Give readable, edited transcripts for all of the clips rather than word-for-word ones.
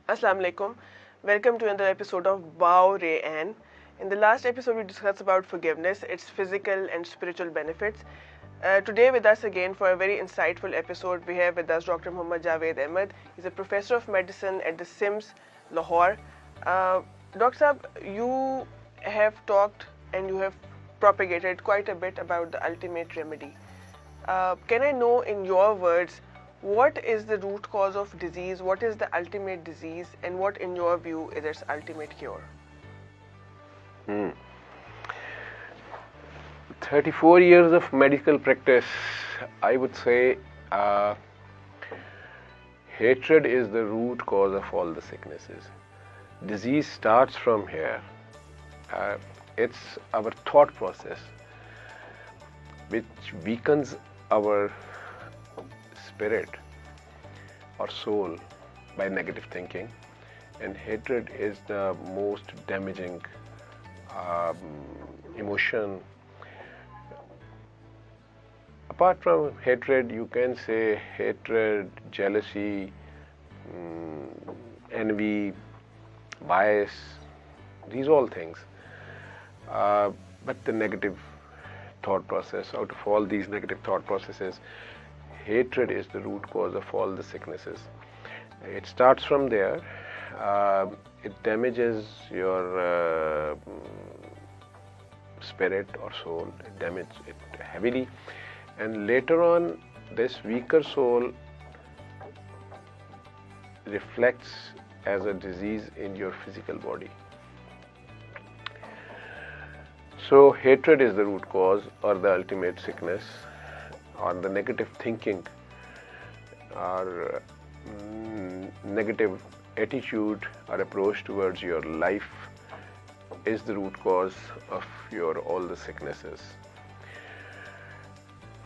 Assalamu alaikum. Welcome to another episode of Wow-Ray-Ain. In the last episode, we discussed about forgiveness, its physical and spiritual benefits. Today, with us again for a very insightful episode, we have with us Dr. Muhammad Javed Ahmed. He's a professor of medicine at the SIMS, Lahore. Dr. Saab, you have talked and you have propagated quite a bit about the ultimate remedy. Can I know, in your words, what is the root cause of disease, what is the ultimate disease, and what, in your view, is its ultimate cure? 34 years of medical practice, I would say hatred is the root cause of all the sicknesses. Disease starts from here. It's our thought process which weakens our spirit or soul by negative thinking, and hatred is the most damaging emotion. Apart from hatred, you can say hatred, jealousy, envy, bias, these all things. But the negative thought process, out of all these negative thought processes, hatred is the root cause of all the sicknesses. It starts from there. It damages your spirit or soul. It damages it heavily, and later on, this weaker soul reflects as a disease in your physical body. So hatred is the root cause, or the ultimate sickness, or the negative thinking, or negative attitude or approach towards your life is the root cause of your all the sicknesses.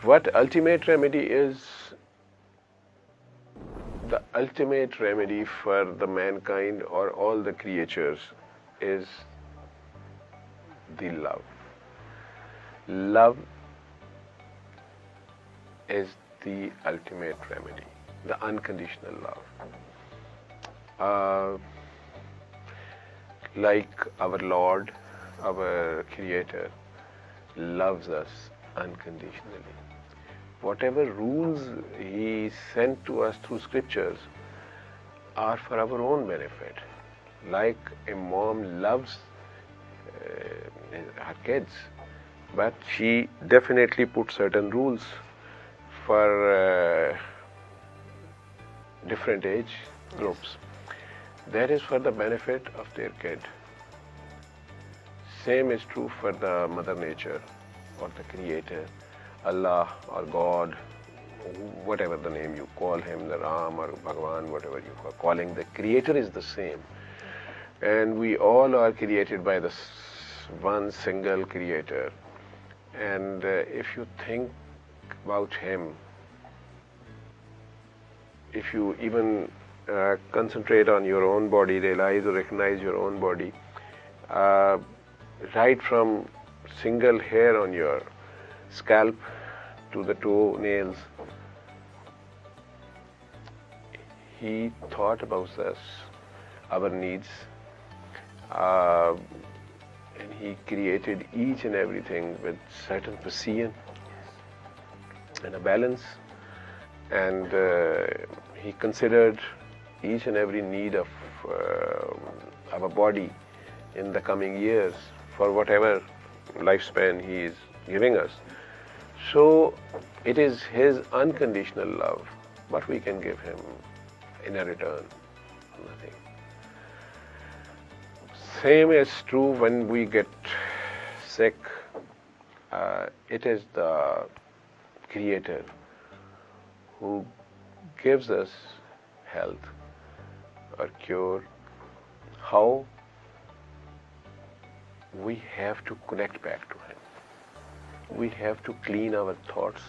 What ultimate remedy is? The ultimate remedy for the mankind or all the creatures is the love. Love is the ultimate remedy, the unconditional love. Like our Lord, our Creator, loves us unconditionally. Whatever rules He sent to us through scriptures are for our own benefit. Like a mom loves her kids, but she definitely put certain rules for different age groups. That is for the benefit of their kid. Same is true for the Mother Nature or the Creator, Allah or God, whatever the name you call Him, the Ram or Bhagwan, whatever you are calling, the Creator is the same. And we all are created by the one single Creator. And if you think about Him, if you even concentrate on your own body, realize or recognize your own body, right from single hair on your scalp to the toe nails, He thought about us, our needs, and He created each and everything with certain precision and a balance, and He considered each and every need of our body in the coming years for whatever lifespan He is giving us. So it is His unconditional love. What we can give Him in a return? Nothing. Same is true when we get sick. It is the Creator who gives us health or cure. How? We have to connect back to Him. We have to clean our thoughts.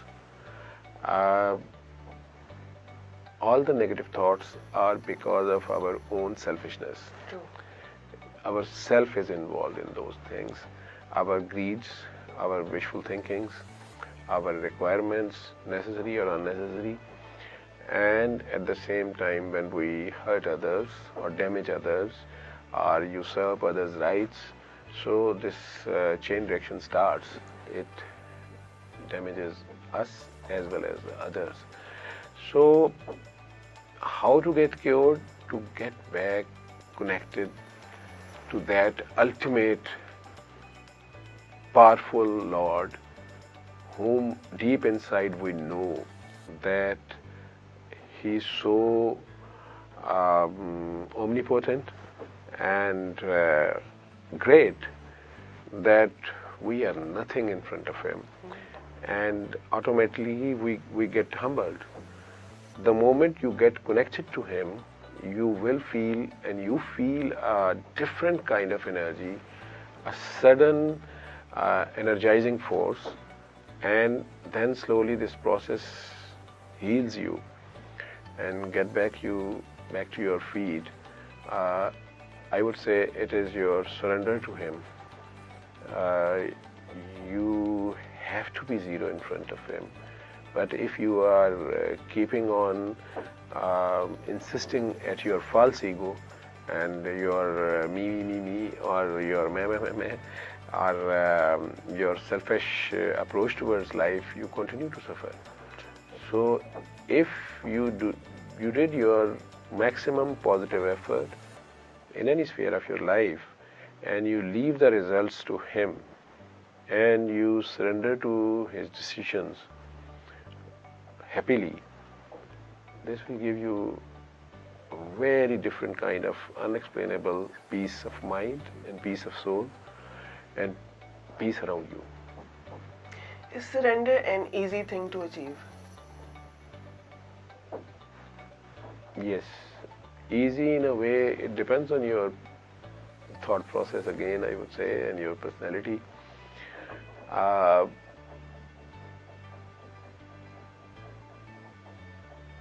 All the negative thoughts are because of our own selfishness. True. Our self is involved in those things. Our greeds, our wishful thinkings, our requirements, necessary or unnecessary, and at the same time when we hurt others or damage others or usurp others' rights, so this chain reaction starts. It damages us as well as others. So how to get cured? To get back connected to that ultimate powerful Lord, whom deep inside we know that He's so omnipotent and great that we are nothing in front of Him, and automatically we get humbled. The moment you get connected to Him, you will feel, and you feel a different kind of energy, a sudden energizing force, and then slowly this process heals you and get back to your feet. I would say it is your surrender to Him. You have to be zero in front of Him. But if you are keeping on insisting at your false ego and your me, or your me, or your selfish approach towards life, you continue to suffer. So if you did your maximum positive effort in any sphere of your life, and you leave the results to Him, and you surrender to His decisions happily, this will give you a very different kind of unexplainable peace of mind and peace of soul and peace around you. Is surrender an easy thing to achieve? Yes, easy in a way. It depends on your thought process again, I would say, and your personality.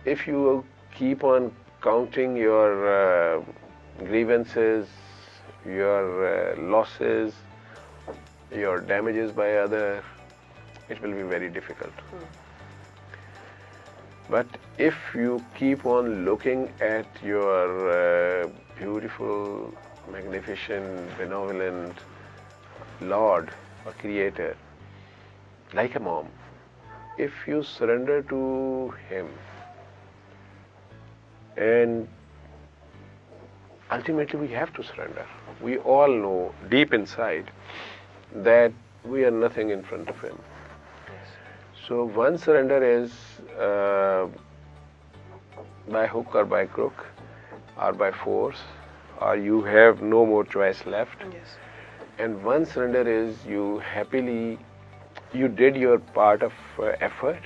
If you keep on counting your grievances, your losses, your damages by others, it will be very difficult. But if you keep on looking at your beautiful, magnificent, benevolent Lord or Creator, like a mom, if you surrender to Him, and ultimately we have to surrender. We all know deep inside that we are nothing in front of Him. Yes. So one surrender is by hook or by crook or by force, or you have no more choice left. Yes. And one surrender is you did your part of effort,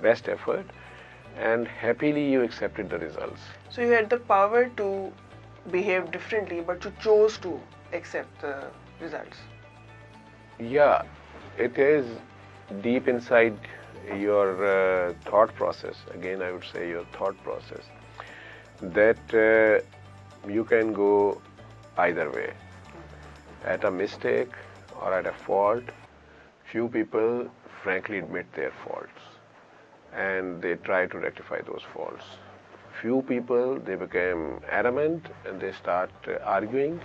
best effort, and happily you accepted the results. So you had the power to behave differently, but you chose to accept the results. Yeah, it is deep inside your thought process. Again, I would say your thought process, that you can go either way. At a mistake or at a fault, few people frankly admit their faults and they try to rectify those faults. Few people, they become adamant and they start arguing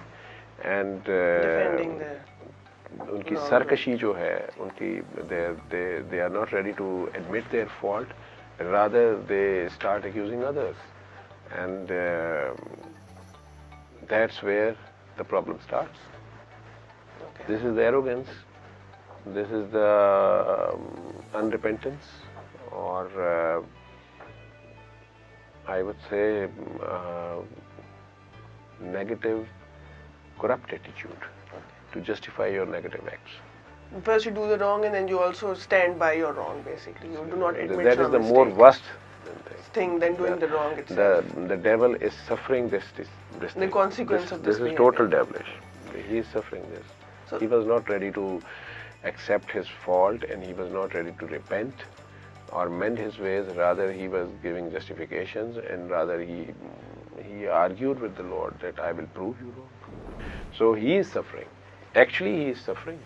and Defending the उनकी सरकशी जो है उनकी they are not ready to admit their fault, rather they start accusing others, and that's where the problem starts. Okay. This is the arrogance, this is the unrepentance, or I would say negative, corrupt attitude to justify your negative acts. First you do the wrong and then you also stand by your wrong, basically. You do not admit that your is the mistake. more worst thing than doing the wrong itself. The devil is suffering this The thing. consequence of this is behavior. total devilish. He is suffering this. So He was not ready to accept his fault, and he was not ready to repent or mend his ways. Rather, he was giving justifications, and rather he argued with the Lord that I will prove you wrong. So he is suffering. Actually, he is suffering.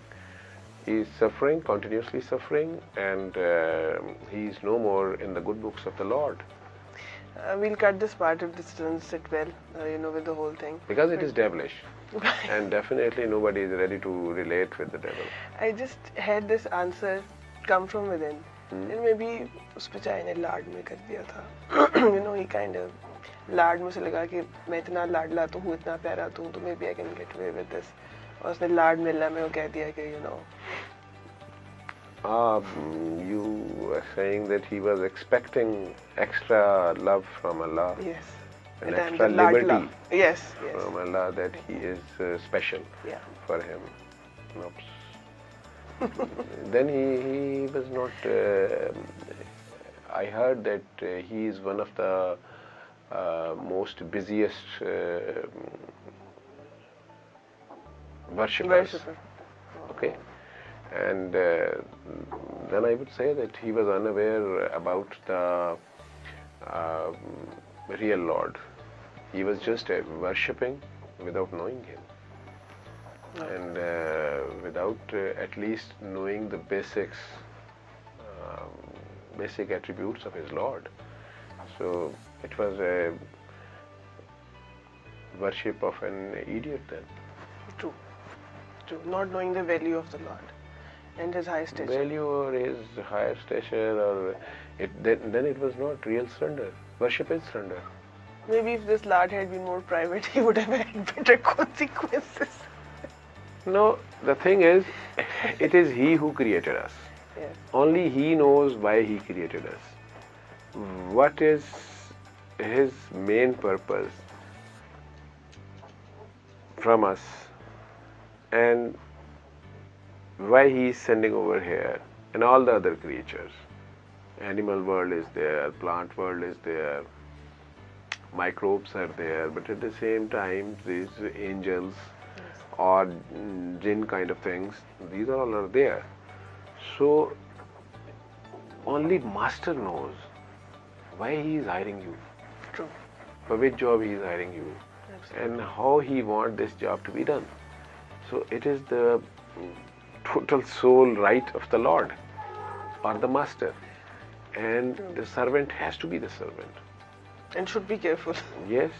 He is suffering, continuously suffering, and he is no more in the good books of the Lord. We'll cut this part if this doesn't sit well, with the whole thing. Because it is devilish. And definitely nobody is ready to relate with the devil. I just had this answer come from within. And maybe उस पे चाय ने लाड में कर दिया था. He kind of लाड में से लगा कि मैं इतना लाडला तो हूँ, इतना प्यारा तो हूँ, तो maybe I can get away with this. और उसने लाड मिलना में वो कह दिया कि You are saying that he was expecting extra love from Allah. Yes. And extra liberty. Yes. From Allah, that he is special for him. Then he was not. I heard that he is one of the most busiest worshippers. Okay. And then I would say that he was unaware about the real Lord. He was just worshipping without knowing him. And without at least knowing the basic attributes of his Lord. So it was a worship of an idiot then. True. Not knowing the value of the Lord and his high stature. Value or his higher stature, or then it was not real surrender. Worship is surrender. Maybe if this Lord had been more private, he would have had better consequences. No, the thing is, it is He who created us. Yes. Only He knows why He created us. What is His main purpose from us, and why He is sending over here, and all the other creatures. Animal world is there, plant world is there, microbes are there, but at the same time these angels or jinn kind of things, these all are there. So only Master knows why He is hiring you. True. For which job He is hiring you. Absolutely. And how He wants this job to be done. So it is the total sole right of the Lord or the Master, and the servant has to be the servant. And should be careful. Yes,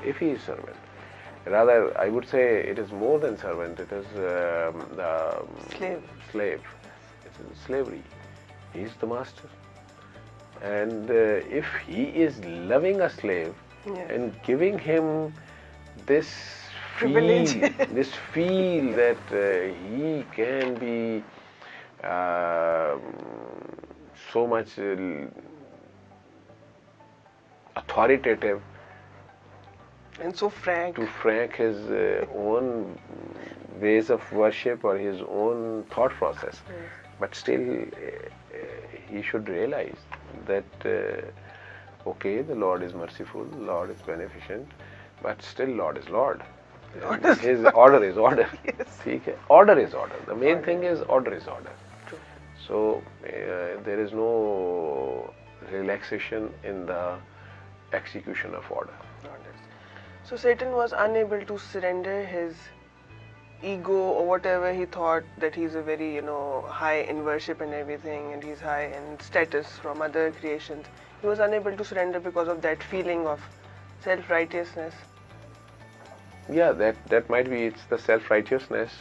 if he is servant. Rather, I would say it is more than servant. It is the slave. It's slavery. He is the master. And if he is loving a slave and giving him this feel, that he can be so much authoritative and so frank to his own ways of worship or his own thought process, but still he should realize that okay, the Lord is merciful, Lord is beneficent, but still Lord is Lord. His order is order. Yes. Order is order. The main thing is order is order. True. So there is no relaxation in the execution of order. So Satan was unable to surrender his ego or whatever he thought, that he's a very high in worship and everything, and he's high in status from other creations. He was unable to surrender because of that feeling of self-righteousness. Yeah, that might be. It's the self-righteousness,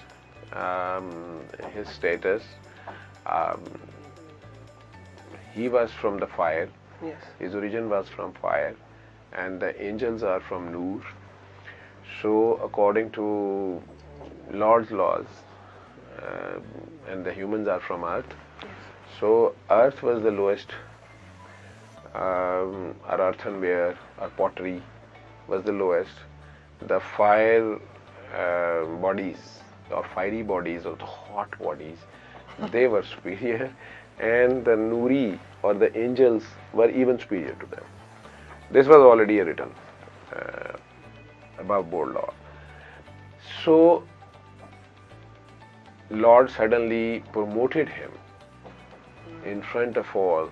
his status. He was from the fire. Yes. His origin was from fire, and the angels are from Noor. So according to Lord's laws, and the humans are from earth. So earth was the lowest, or earthenware or pottery was the lowest. The fire bodies or fiery bodies or the hot bodies, they were superior, and the Nuri or the angels were even superior to them. This was already written above board law. So Lord suddenly promoted him in front of all,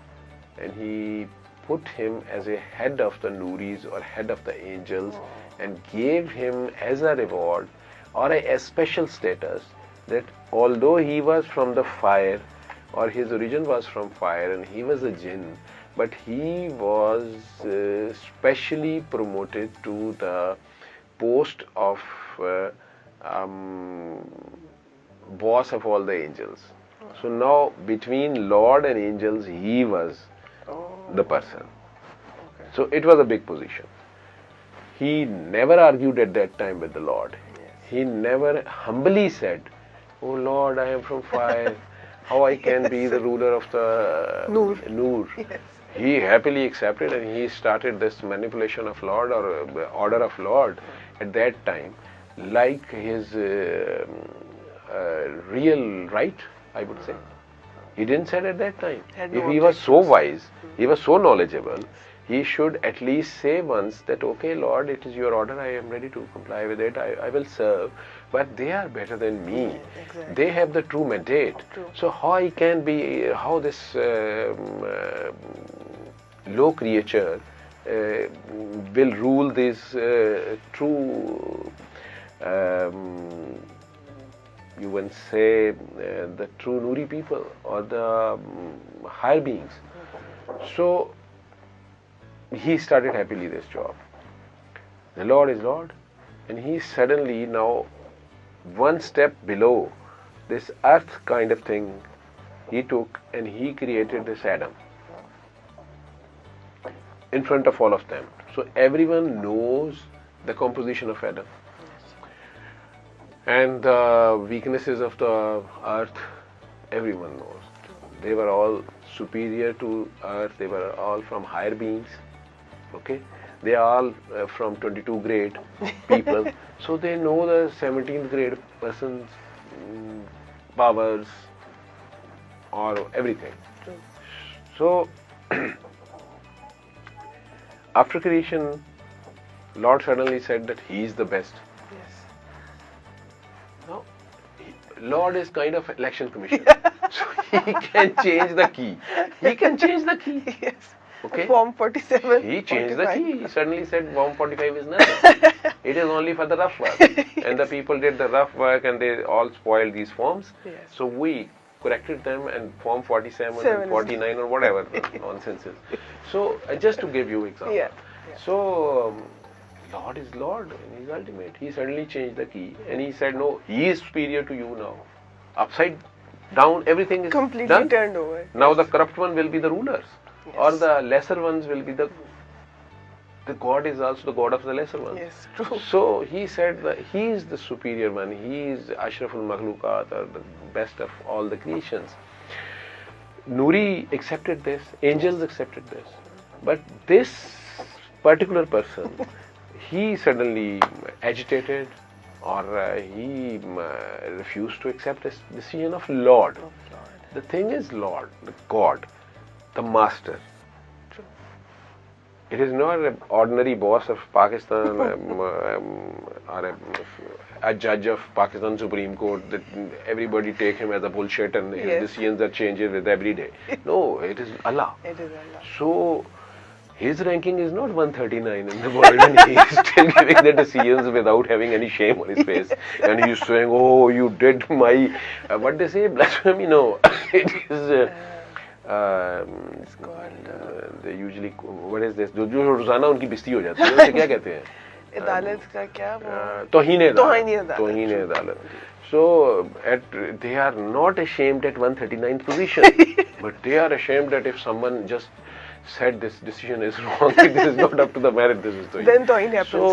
and he put him as a head of the Nuris or head of the angels, and gave him as a reward or a special status that although he was from the fire or his origin was from fire and he was a jinn, but he was specially promoted to the post of boss of all the angels. So now between Lord and angels, he was the person. Okay. So it was a big position. He never argued at that time with the Lord. Yes. He never humbly said, "Oh Lord, I am from fire. How I can be the ruler of the Noor." Yes. He happily accepted, and he started this manipulation of Lord, or order of Lord at that time, like his real right, I would say. He didn't say it at that time. Had If no he was so objections. wise, he was so knowledgeable, he should at least say once that, okay, Lord, it is your order, I am ready to comply with it, I will serve, but they are better than me. Yeah, exactly. They have the true mandate. True. So how I can be, how this low creature will rule these true, you can say, the true Nuri people, or the higher beings. So he started happily this job. The Lord is Lord, and he suddenly now one step below this earth kind of thing he took, and he created this Adam in front of all of them. So everyone knows the composition of Adam and the weaknesses of the earth. Everyone knows. They were all superior to earth. They were all from higher beings. Okay, they are all from 22 grade people. So they know the 17th grade person's powers or everything. So after creation, Lord suddenly said that he is the best. Yes. Now, Lord is kind of election commission. So he can change the key. He can change the key. Yes. Okay. Form 47. He changed 45. the key. He suddenly said Form 45 is nothing. It is only for the rough work. And the people did the rough work and they all spoiled these forms. Yes. So we corrected them, and Form 47 Seven and 49 or whatever the nonsense is. So just to give you example. Yeah. So Lord is Lord and He is ultimate. He suddenly changed the key and He said, no, He is superior to you now. Upside down, everything is Completely done. turned over. Now the corrupt one will be the rulers, Yes. or the lesser ones will be the God is also the God of the lesser ones. Yes, true. So He said that He is the superior one. He is Ashraful Makhlukat, or the best of all the creations. Nuri accepted this, angels accepted this, but this particular person, he suddenly agitated, or he refused to accept this decision of Lord. Oh, Lord. The thing is Lord, the God, the Master. True. It is not an ordinary boss of Pakistan or a judge of Pakistan Supreme Court that everybody take him as a bullshit and his Yes. decisions are changed with every day. No, it is Allah. It is Allah. So his ranking is not 139 in the world, and he is still giving the decisions without having any shame on his face. And he's saying, "Oh, you did my what they say, blasphemy." No, it is. It's called They usually, what is this? जो रोजाना उनकी बिस्ती हो जाती है, उसे क्या कहते हैं? अदालत का क्या वो तौहीन अदालत. तौहीन अदालत. So they are not ashamed at 139th position, but they are ashamed that if someone just said this decision is wrong, this is not up to the merit, this is tawheen. Then tawheen happens. So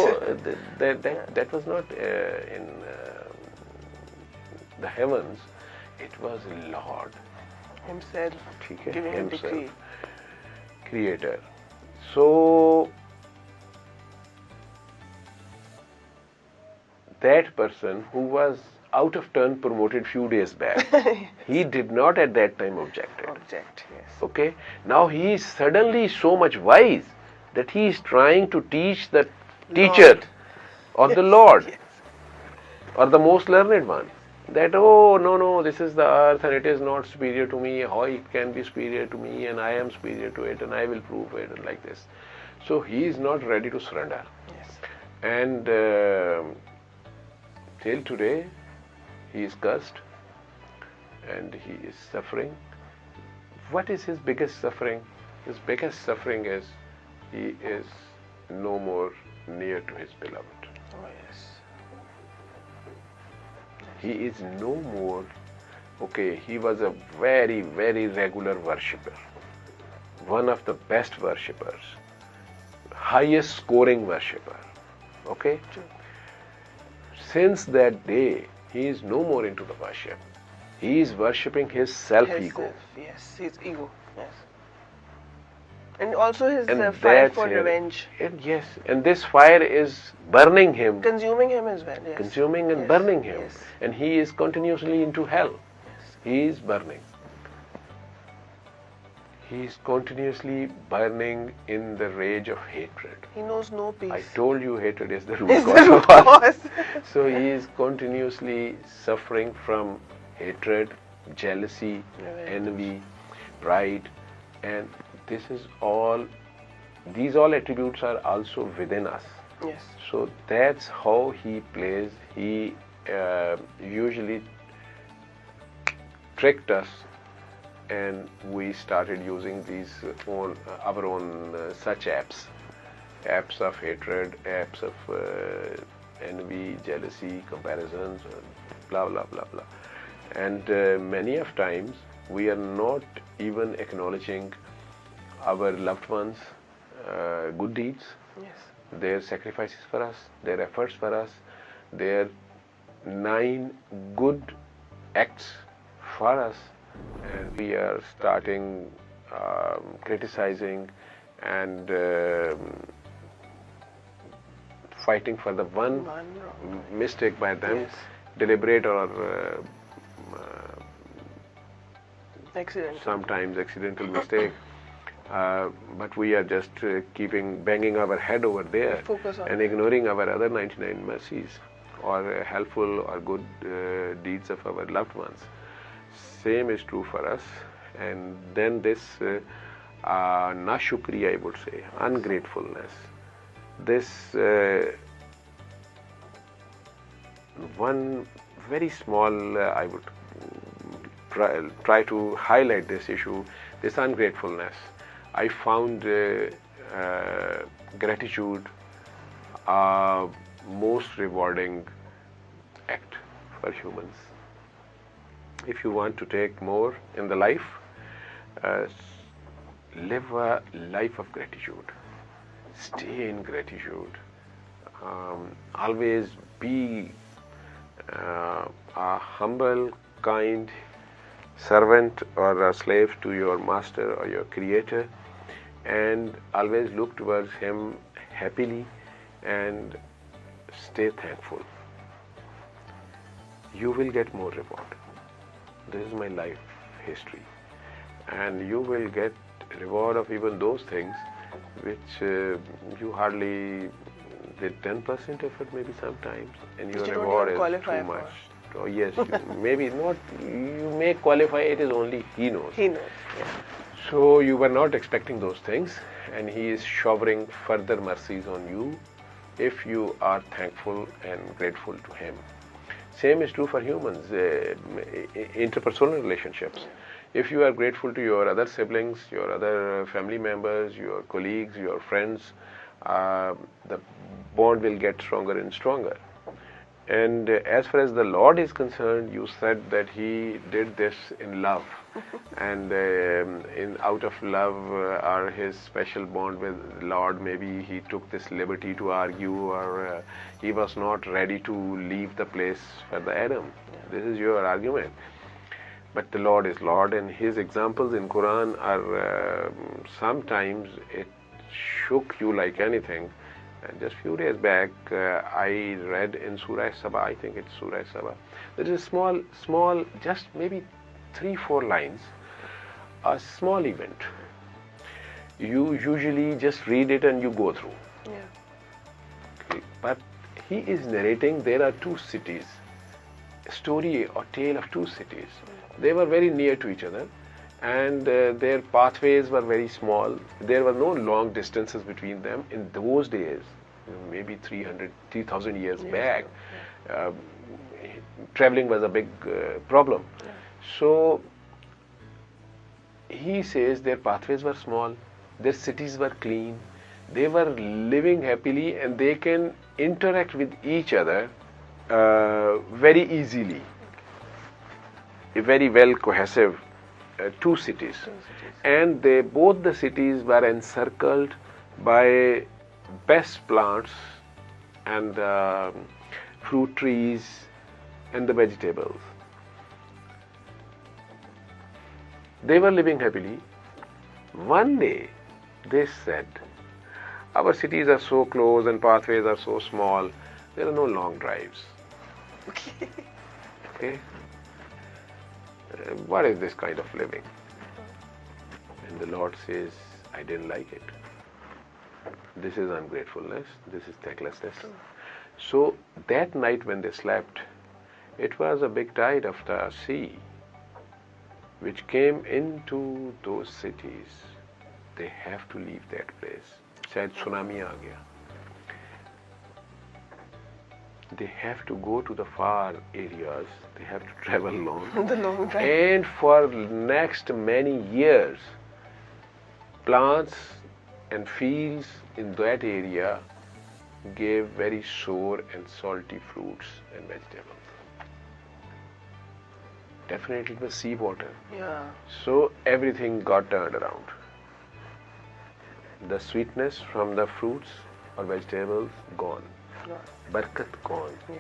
that was not in the heavens. It was Lord Himself giving a decree. Creator. So that person who was out of turn promoted few days back, he did not at that time object. Object, yes. Okay. Now he is suddenly so much wise that he is trying to teach the teacher or the Lord or the most learned one that, oh, no, this is the earth and it is not superior to me. How it can be superior to me, and I am superior to it, and I will prove it, and like this. So he is not ready to surrender. Yes. And till today, he is cursed and he is suffering. What is his biggest suffering? His biggest suffering is he is no more near to his beloved. Oh, yes. He is no more, okay, he was a very, very regular worshipper. One of the best worshippers. Highest scoring worshipper. Okay? True. Since that day, he is no more into the worship. He is worshipping his self-ego. His self, yes, his ego, yes. And also his And fire that's for it. revenge. And yes, and this fire is burning him. Consuming him as well, yes. Consuming and Yes, burning him. yes. And he is continuously into hell. Yes. He is burning. He is continuously burning in the rage of hatred. He knows no peace. I told you hatred is the root Is cause the of all. cause. So he is continuously suffering from hatred, jealousy, Revenge. envy, pride, and this is all, these all attributes are also within us. Yes. So that's how he plays. He usually tricked us, and we started using these our own such apps of hatred, apps of envy, jealousy, comparisons, blah blah blah blah. And many of times we are not even acknowledging our loved ones' good deeds, Yes. their sacrifices for us, their efforts for us, their 9 good acts for us, and we are starting criticizing and fighting for the one wrong. mistake by them, Yes. deliberate or Accident. sometimes accidental mistake. But we are just banging our head over there Focus on and that. ignoring our other 99 mercies or helpful or good deeds of our loved ones. Same is true for us. And then this nashukri, I would say, ungratefulness. This one very small, I would try to highlight this issue, this ungratefulness. I found gratitude a most rewarding act for humans. If you want to take more in the life, live a life of gratitude. Stay in gratitude. Always be a humble, kind servant or a slave to your master or your creator, and always look towards him happily and stay thankful. You will get more reward. This is my life history, and you will get reward of even those things which you hardly did 10% effort maybe sometimes, and your Which you don't reward even is qualify too for. much. Oh yes, maybe not. You may qualify. It is only He knows. He knows. Yeah. So you were not expecting those things, and He is showering further mercies on you if you are thankful and grateful to Him. Same is true for humans, interpersonal relationships. If you are grateful to your other siblings, your other family members, your colleagues, your friends, the bond will get stronger and stronger. And as far as the Lord is concerned, you said that He did this in love, and out of love or His special bond with the Lord, maybe He took this liberty to argue, or He was not ready to leave the place for the Adam. This is your argument. But the Lord is Lord, and His examples in Quran are sometimes it shook you like anything. And just few days back, I read in Surah Saba, I think it's Surah Saba, there is a small, just maybe 3-4 lines, a small event. You usually just read it and you go through. Yeah. Okay. But he is narrating there are 2 cities, a story or tale of 2 cities. They were very near to each other, and their pathways were very small. There were no long distances between them in those days, maybe 3,000 years back. Traveling was a big problem. So he says their pathways were small, their cities were clean, they were living happily, and they can interact with each other very easily. A very well cohesive two cities. And both the cities were encircled by best plants and fruit trees and the vegetables. They were living happily. One day they said, our cities are so close and pathways are so small, there are no long drives. Okay? What is this kind of living? And the Lord says, I didn't like it. This is ungratefulness, this is thanklessness. So that night when they slept, it was a big tide of the sea which came into those cities. They have to leave that place. Shayad tsunami aa gaya. They have to go to the far areas. They have to travel long. The long drive. And for next many years, plants and fields in that area gave very sour and salty fruits and vegetables. Definitely it was seawater. Yeah. So everything got turned around. The sweetness from the fruits or vegetables gone. Yeah. Barakat gone. Yes.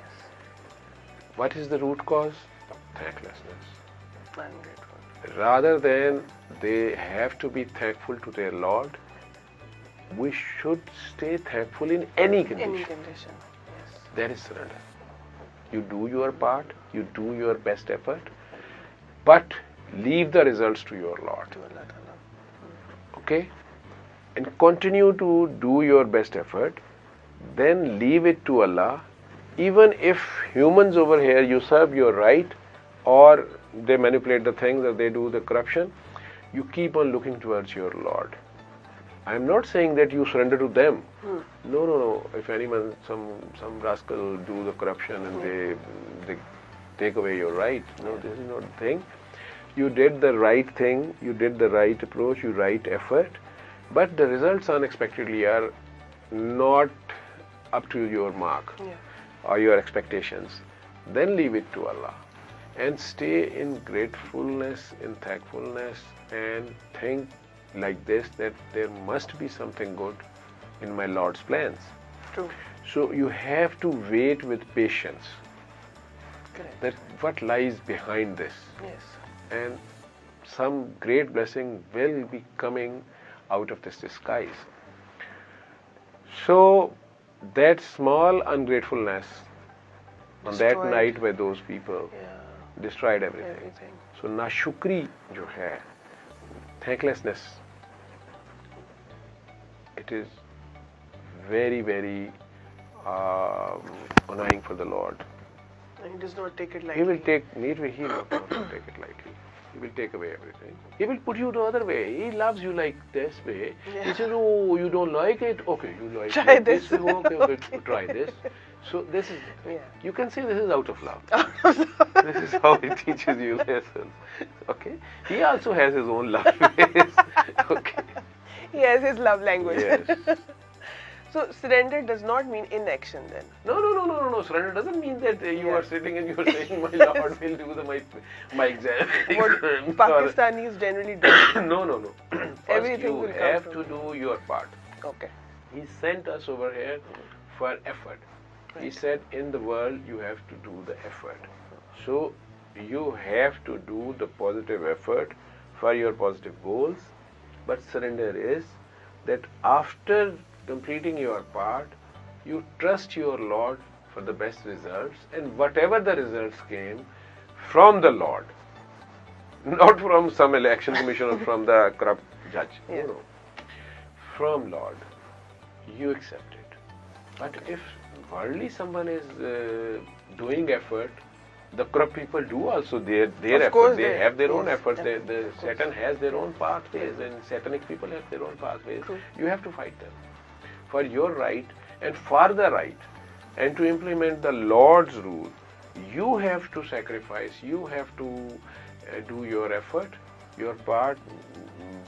What is the root cause? Thanklessness. Ungrateful. Rather than they have to be thankful to their Lord, we should stay thankful in any condition. Any condition. Yes. That is surrender. You do your part, you do your best effort, but leave the results to your Lord. To Allah Ta'ala. Okay? And continue to do your best effort, then leave it to Allah. Even if humans over here usurp your right, or they manipulate the things, or they do the corruption, you keep on looking towards your Lord. I am not saying that you surrender to them. No. If anyone, some rascal do the corruption and they take away your right, no, this is not the thing. You did the right thing, you did the right approach, you right effort, but the results unexpectedly are not up to your mark or your expectations. Then leave it to Allah and stay in gratefulness, in thankfulness, and think like this, that there must be something good in my Lord's plans. True. So you have to wait with patience. Correct. That what lies behind this. Yes. And some great blessing will be coming out of this disguise. So that small ungratefulness on that Destroyed. night by those people destroyed everything. Everything. So nashukri jo hai, thanklessness, it is very, very annoying for the Lord. And he does not take it lightly. He will he will not take it lightly. He will take away everything. He will put you the other way. He loves you like this way. He says, oh, you don't like it? Okay, you like Try it this. way. Okay, try this. So this is, you can say this is out of love. This is how he teaches you lessons. Okay? He also has his own love ways. Okay? He has his love language. Yes. So surrender does not mean inaction then. No. Surrender doesn't mean that you are sitting and you are saying, my Lord will do my exam. What Pakistanis generally do. No. First Everything you will come have from to do your part. Okay. He sent us over here for effort. He said, in the world you have to do the effort. So you have to do the positive effort for your positive goals. But surrender is that after completing your part, you trust your Lord for the best results, and whatever the results came from the Lord, not from some election commission or from the corrupt judge. No. From Lord, you accept it. But if worldly someone is doing effort, the corrupt people do also their effort. They have their own efforts. Satan has their own pathways, and satanic people have their own pathways. You have to fight them for your right and for the right, and to implement the Lord's rule. You have to sacrifice. You have to do your effort. your part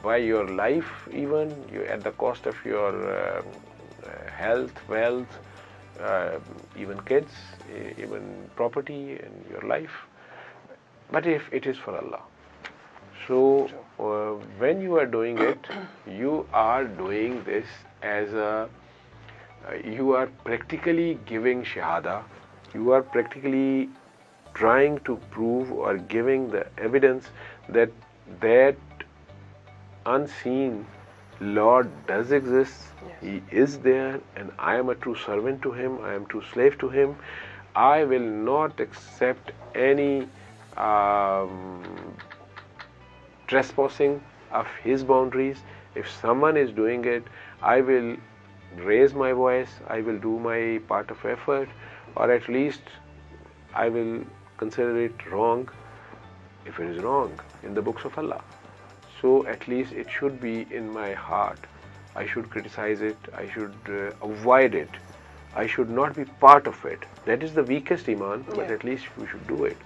by your life, even at the cost of your health, wealth, even kids, even property and your life. But if it is for Allah. So when you are doing it, you are doing this as you are practically giving shahada. You are practically trying to prove or giving the evidence that unseen Lord does exist. Yes. He is there, and I am a true servant to Him. I am true slave to Him. I will not accept any trespassing of His boundaries. If someone is doing it, I will raise my voice. I will do my part of effort, or at least I will consider it wrong if it is wrong in the books of Allah. So at least it should be in my heart. I should criticize it. I should avoid it. I should not be part of it. That is the weakest iman, but at least we should do it.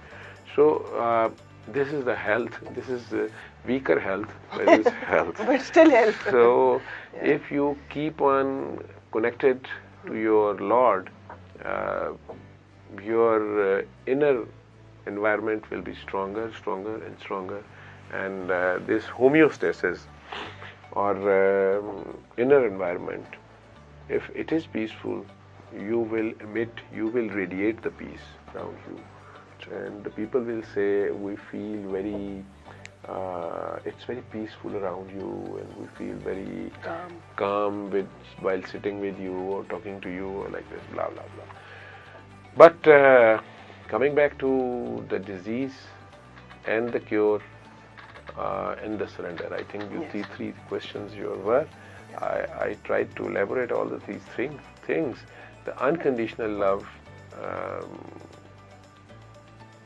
So this is the health. This is the weaker health, but it is health. But still health. So if you keep on connected to your Lord, your inner environment will be stronger, stronger and stronger. And this homeostasis or inner environment, if it is peaceful, you will emit, you will radiate the peace around you. And the people will say, we feel very, it's very peaceful around you, and we feel very calm while sitting with you or talking to you or like this, blah, blah, blah. But coming back to the disease and the cure and the surrender, I think these three questions were. I tried to elaborate all these things. The unconditional love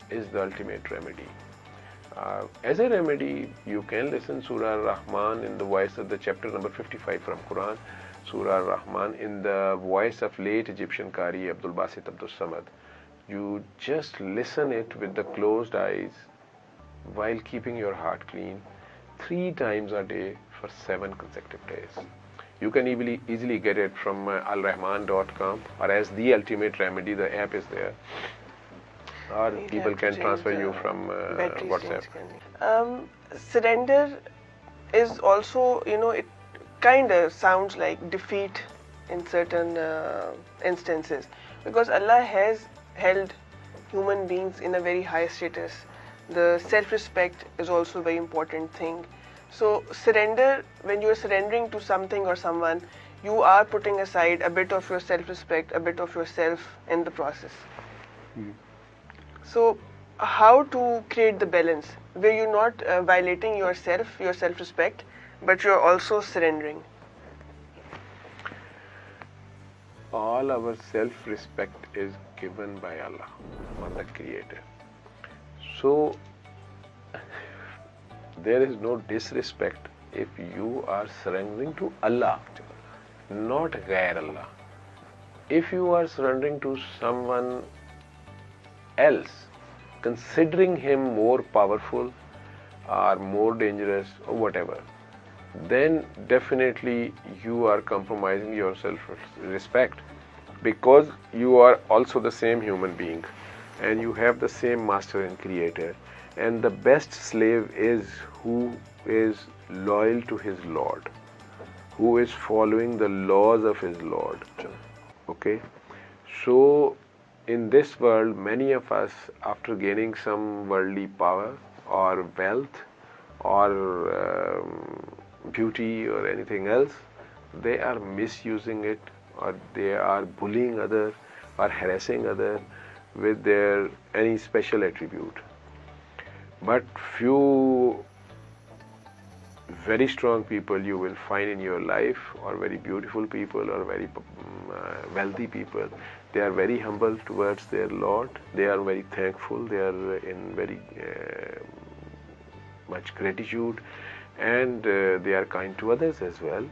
is the ultimate remedy. As a remedy, you can listen Surah Ar-Rahman in the voice of the chapter number 55 from Quran, Surah Ar-Rahman in the voice of late Egyptian Qari Abdul Basit Abdul Samad. You just listen it with the closed eyes while keeping your heart clean 3 times a day for 7 consecutive days. You can easily get it from alrahman.com, or as the ultimate remedy, the app is there. Or people can transfer you from WhatsApp. Surrender is also, it kind of sounds like defeat in certain instances, because Allah has held human beings in a very high status. The self-respect is also a very important thing. So surrender, when you are surrendering to something or someone, you are putting aside a bit of your self-respect, a bit of yourself in the process. So how to create the balance where you're not violating yourself, your self-respect, but you're also surrendering? All our self-respect is given by Allah, the Creator. So there is no disrespect if you are surrendering to Allah, not Ghair Allah. If you are surrendering to someone else, considering him more powerful or more dangerous or whatever, then definitely you are compromising your self-respect, because you are also the same human being and you have the same master and creator. And the best slave is who is loyal to his Lord, who is following the laws of his Lord. Okay? So in this world, many of us, after gaining some worldly power or wealth or beauty or anything else, they are misusing it, or they are bullying others or harassing others with their any special attribute. But few very strong people you will find in your life, or very beautiful people, or very wealthy people. They are very humble towards their Lord. They are very thankful. They are in very much gratitude, and they are kind to others as well.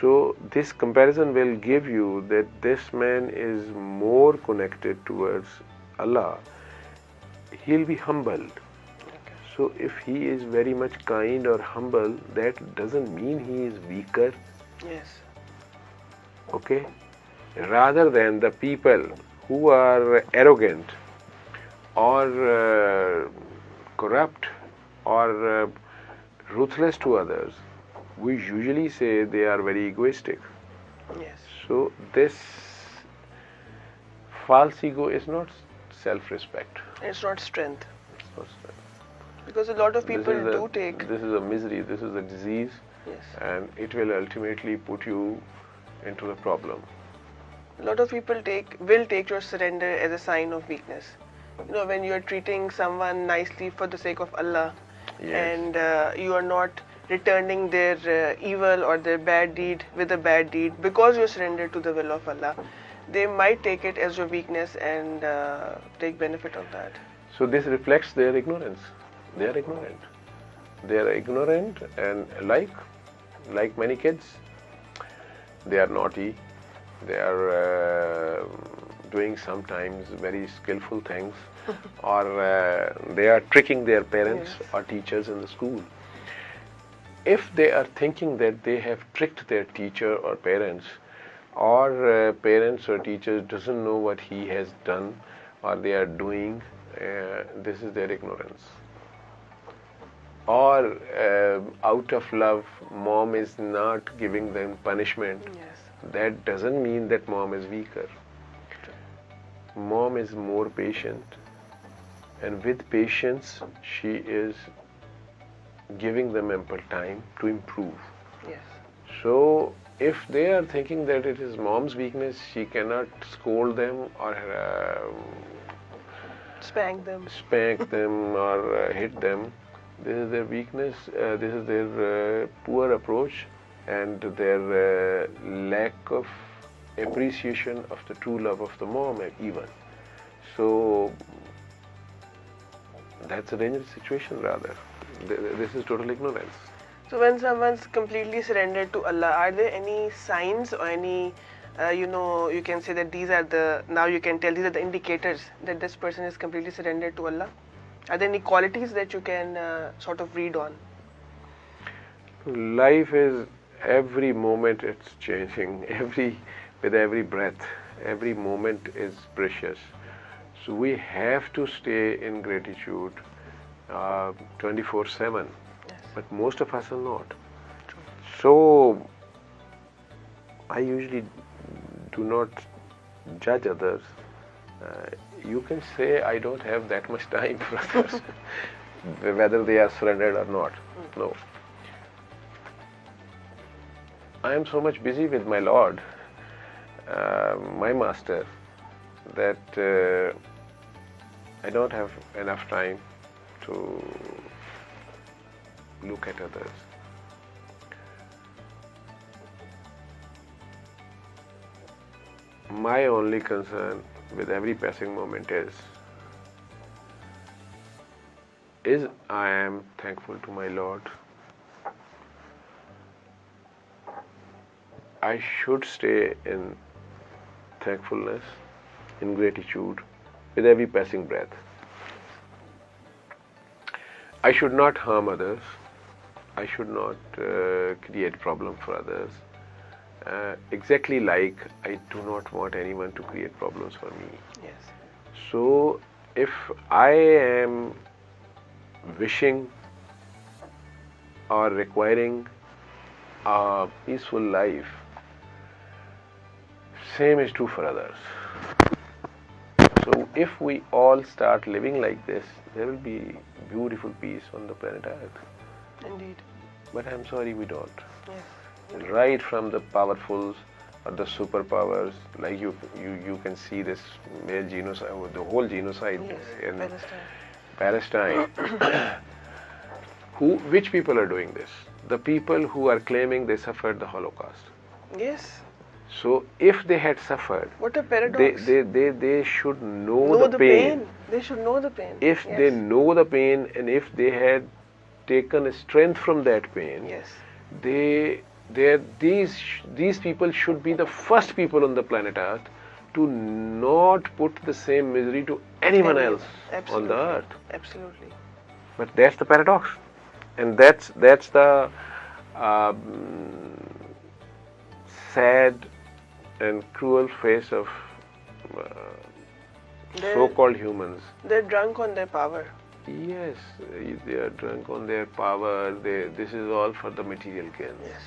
So this comparison will give you that this man is more connected towards Allah. He'll be humbled. So if he is very much kind or humble, that doesn't mean he is weaker. Yes. Okay? Rather than the people who are arrogant or corrupt or ruthless to others, we usually say they are very egoistic. Yes. So this false ego is not self-respect. It's not strength. It's not strength. Because a lot of people do take. This is a misery, this is a disease, Yes. and it will ultimately put you into the problem. A lot of people will take your surrender as a sign of weakness. You know, when you are treating someone nicely for the sake of Allah, Yes. and you are not returning their evil or their bad deed with a bad deed because you surrendered to the will of Allah, they might take it as your weakness and take benefit of that. So this reflects their ignorance. They are ignorant. They are ignorant, and like many kids, they are naughty. They are doing sometimes very skillful things, or they are tricking their parents Yes. or teachers in the school. If they are thinking that they have tricked their teacher or parents, or parents or teachers doesn't know what he has done or they are doing, this is their ignorance. Or out of love, mom is not giving them punishment. Yes. That doesn't mean that mom is weaker. Mom is more patient, and with patience she is giving them ample time to improve. Yes. So if they are thinking that it is mom's weakness, she cannot scold them or Spank them. or hit them, this is their weakness, this is their poor approach and their lack of appreciation of the true love of the mom even. So that's a dangerous situation rather. This is total ignorance. So when someone's completely surrendered to Allah, are there any signs or any, you can say that these are the indicators that this person is completely surrendered to Allah? Are there any qualities that you can sort of read on? Life is, every moment it's changing, with every breath, every moment is precious. So we have to stay in gratitude 24/7. Yes. But most of us are not. So I usually do not judge others. You can say I don't have that much time for others, whether they are surrendered or not. No. I am so much busy with my Lord, my Master, that I don't have enough time to look at others. My only concern with every passing moment is I am thankful to my Lord. I should stay in thankfulness, in gratitude, with every passing breath. I should not harm others. I should not create problem for others. Exactly like I do not want anyone to create problems for me. Yes. So if I am wishing or requiring a peaceful life, same is true for others. So if we all start living like this, there will be beautiful peace on the planet Earth. Indeed. But I'm sorry we don't. Yes. Right from the powerfuls or the superpowers, like you can see this male genocide, the whole genocide Yes. in Palestine. Palestine. Which people are doing this? The people who are claiming they suffered the Holocaust. Yes. So if they had suffered, What a paradox. they should know the pain. They should know the pain. If Yes. they know the pain, and if they had taken strength from that pain, Yes. these people should be the first people on the planet Earth to not put the same misery to anyone else on the earth. Absolutely. But that's the paradox, and that's the sad and cruel face of so-called humans. They're drunk on their power. Yes, they are drunk on their power. This is all for the material gain. Yes.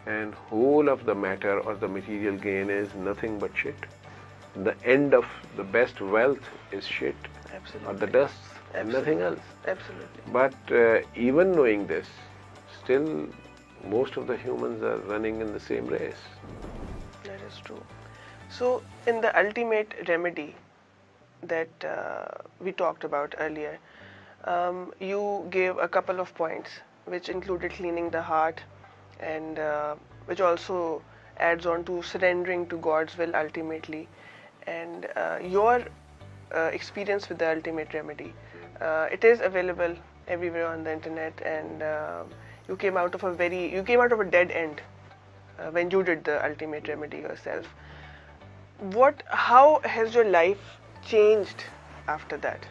And whole of the matter or the material gain is nothing but shit. The end of the best wealth is shit. Absolutely. Or the dust and nothing else. Absolutely. But even knowing this, still most of the humans are running in the same race. That is true. So, in the ultimate remedy that we talked about earlier, you gave a couple of points, which included cleaning the heart, and which also adds on to surrendering to God's will ultimately, and your experience with the ultimate remedy. It is available everywhere on the internet, and you came out of a dead end when you did the ultimate remedy yourself. How has your life changed after that?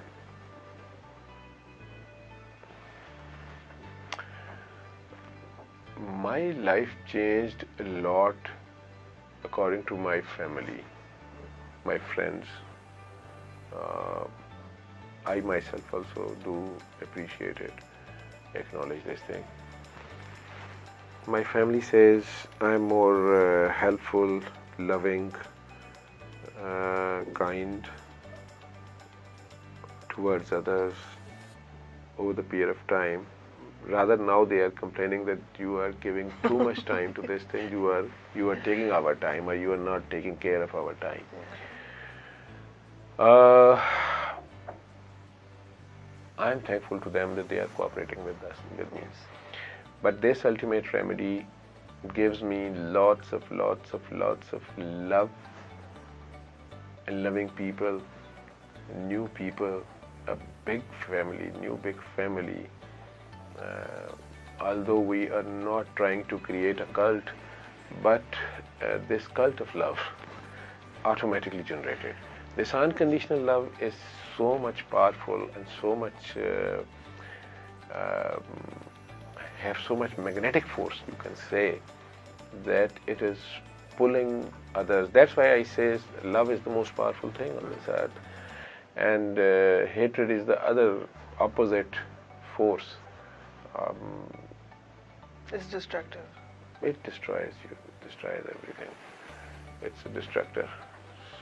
My life changed a lot according to my family, my friends. I myself also do appreciate it, acknowledge this thing. My family says I'm more helpful, loving, kind towards others over the period of time. Rather, now they are complaining that you are giving too much time to this thing. You are taking our time, or you are not taking care of our time. I'm thankful to them that they are cooperating with me. But this ultimate remedy gives me lots of love and loving people, new people, a big family. Although we are not trying to create a cult, but this cult of love automatically generated. This unconditional love is so much powerful and so much have so much magnetic force, you can say, that it is pulling others. That's why I say love is the most powerful thing on this earth, and hatred is the other opposite force. It's destructive. It destroys you, it destroys everything. It's a destructor.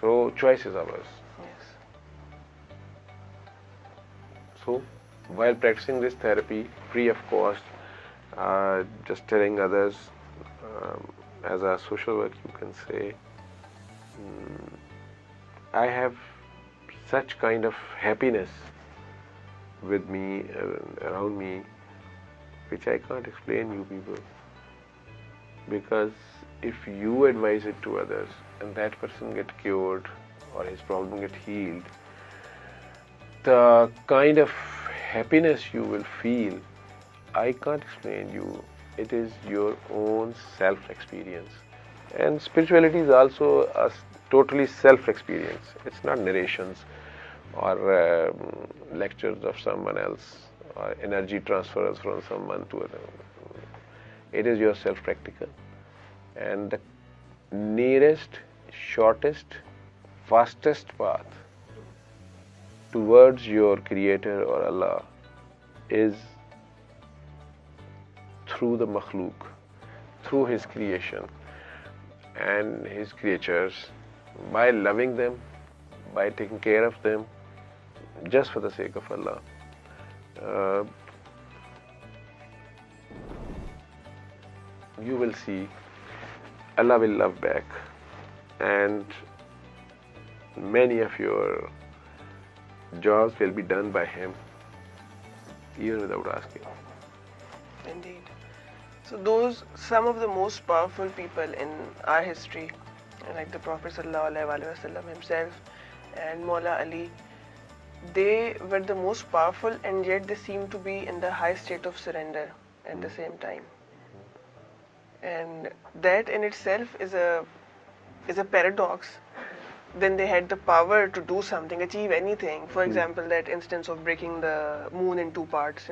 So choice is ours. Yes. So while practicing this therapy free of cost, just telling others, as a social work you can say, I have such kind of happiness with me, around me, which I can't explain you people. Because if you advise it to others and that person get cured or his problem get healed, the kind of happiness you will feel, I can't explain you. It is your own self-experience. And spirituality is also a totally self-experience. It's not narrations or lectures of someone else or energy transfers from someone to another. It is yourself practical. And the nearest, shortest, fastest path towards your Creator or Allah is through the makhluk, through His creation and His creatures, by loving them, by taking care of them, just for the sake of Allah. You will see Allah will love back, and many of your jobs will be done by Him, even without asking. Indeed. So some of the most powerful people in our history, like the Prophet ﷺ himself and Maula Ali, they were the most powerful, and yet they seem to be in the high state of surrender at the same time. And that in itself is a paradox, when they had the power to do something, achieve anything. For example, that instance of breaking the moon in two parts,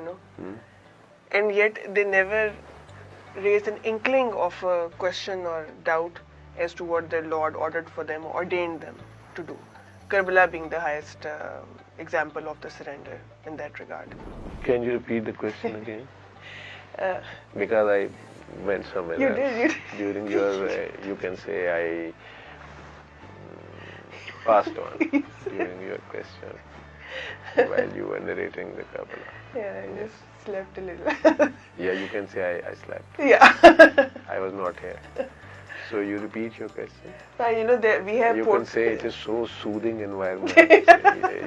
and yet they never raised an inkling of a question or doubt as to what their Lord ordered for them, ordained them to do. Karbala being the highest example of the surrender in that regard. Can you repeat the question again? Because I went somewhere else. You did. During your, you can say I passed on during your question while you were narrating the Kabbalah. Yeah, I just slept a little. Yeah, you can say I slept. Yeah. I was not here. So you repeat your question. We have. You can say it is so soothing environment.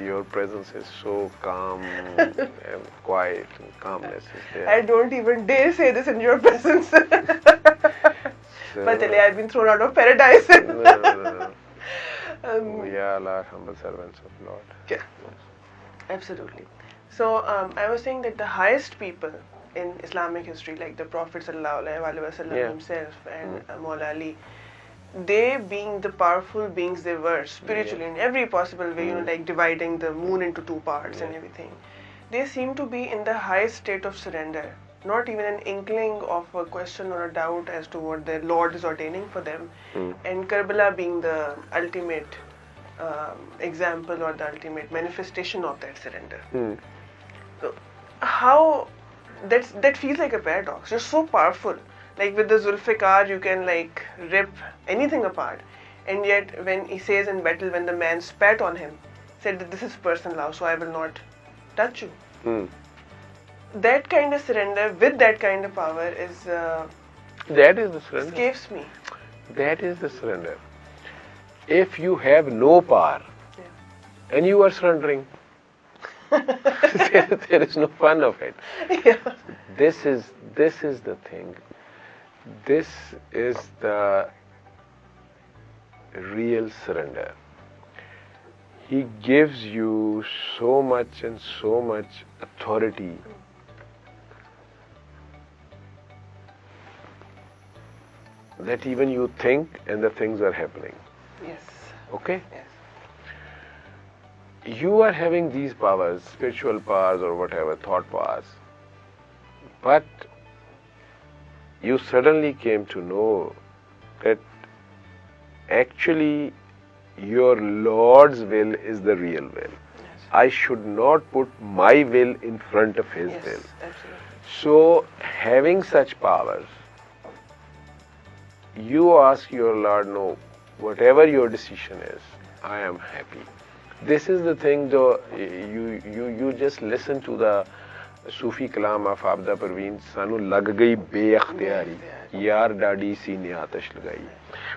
Your presence is so calm and quiet, and calmness is there. I don't even dare say this in your presence. So, but I've been thrown out of paradise. No. We all are humble servants of Lord. Yeah. Yes. Absolutely. So I was saying that the highest people in Islamic history, like the Prophet ﷺ himself and Maula Ali, they being the powerful beings they were spiritually in every possible way, like dividing the moon into two parts and everything, they seem to be in the highest state of surrender. Not even an inkling of a question or a doubt as to what their Lord is ordaining for them. And Karbala being the ultimate example or the ultimate manifestation of that surrender. So how that feels like a paradox. You're so powerful. Like with the Zulfikar, you can like rip anything apart. And yet when he says in battle, when the man spat on him, said that this is personal love, so I will not touch you. That kind of surrender with that kind of power is that is the surrender. Escapes me. That is the surrender. If you have no power and you are surrendering, there is no fun of it. Yeah. This is the thing. This is the real surrender. He gives you so much and so much authority that even you think and the things are happening. Yes. Okay? Yes. You are having these powers, spiritual powers or whatever, thought powers, but you suddenly came to know that actually your Lord's will is the real will. Yes. I should not put my will in front of His Yes, will. absolutely. So, having such powers, you ask your Lord, no, whatever your decision is, I am happy. This is the thing, though, you just listen to the Sufi kalam of Abda Parveen, sanu lag gayi be-ikhtiyari, yaar dadi si ne aatash lagayi.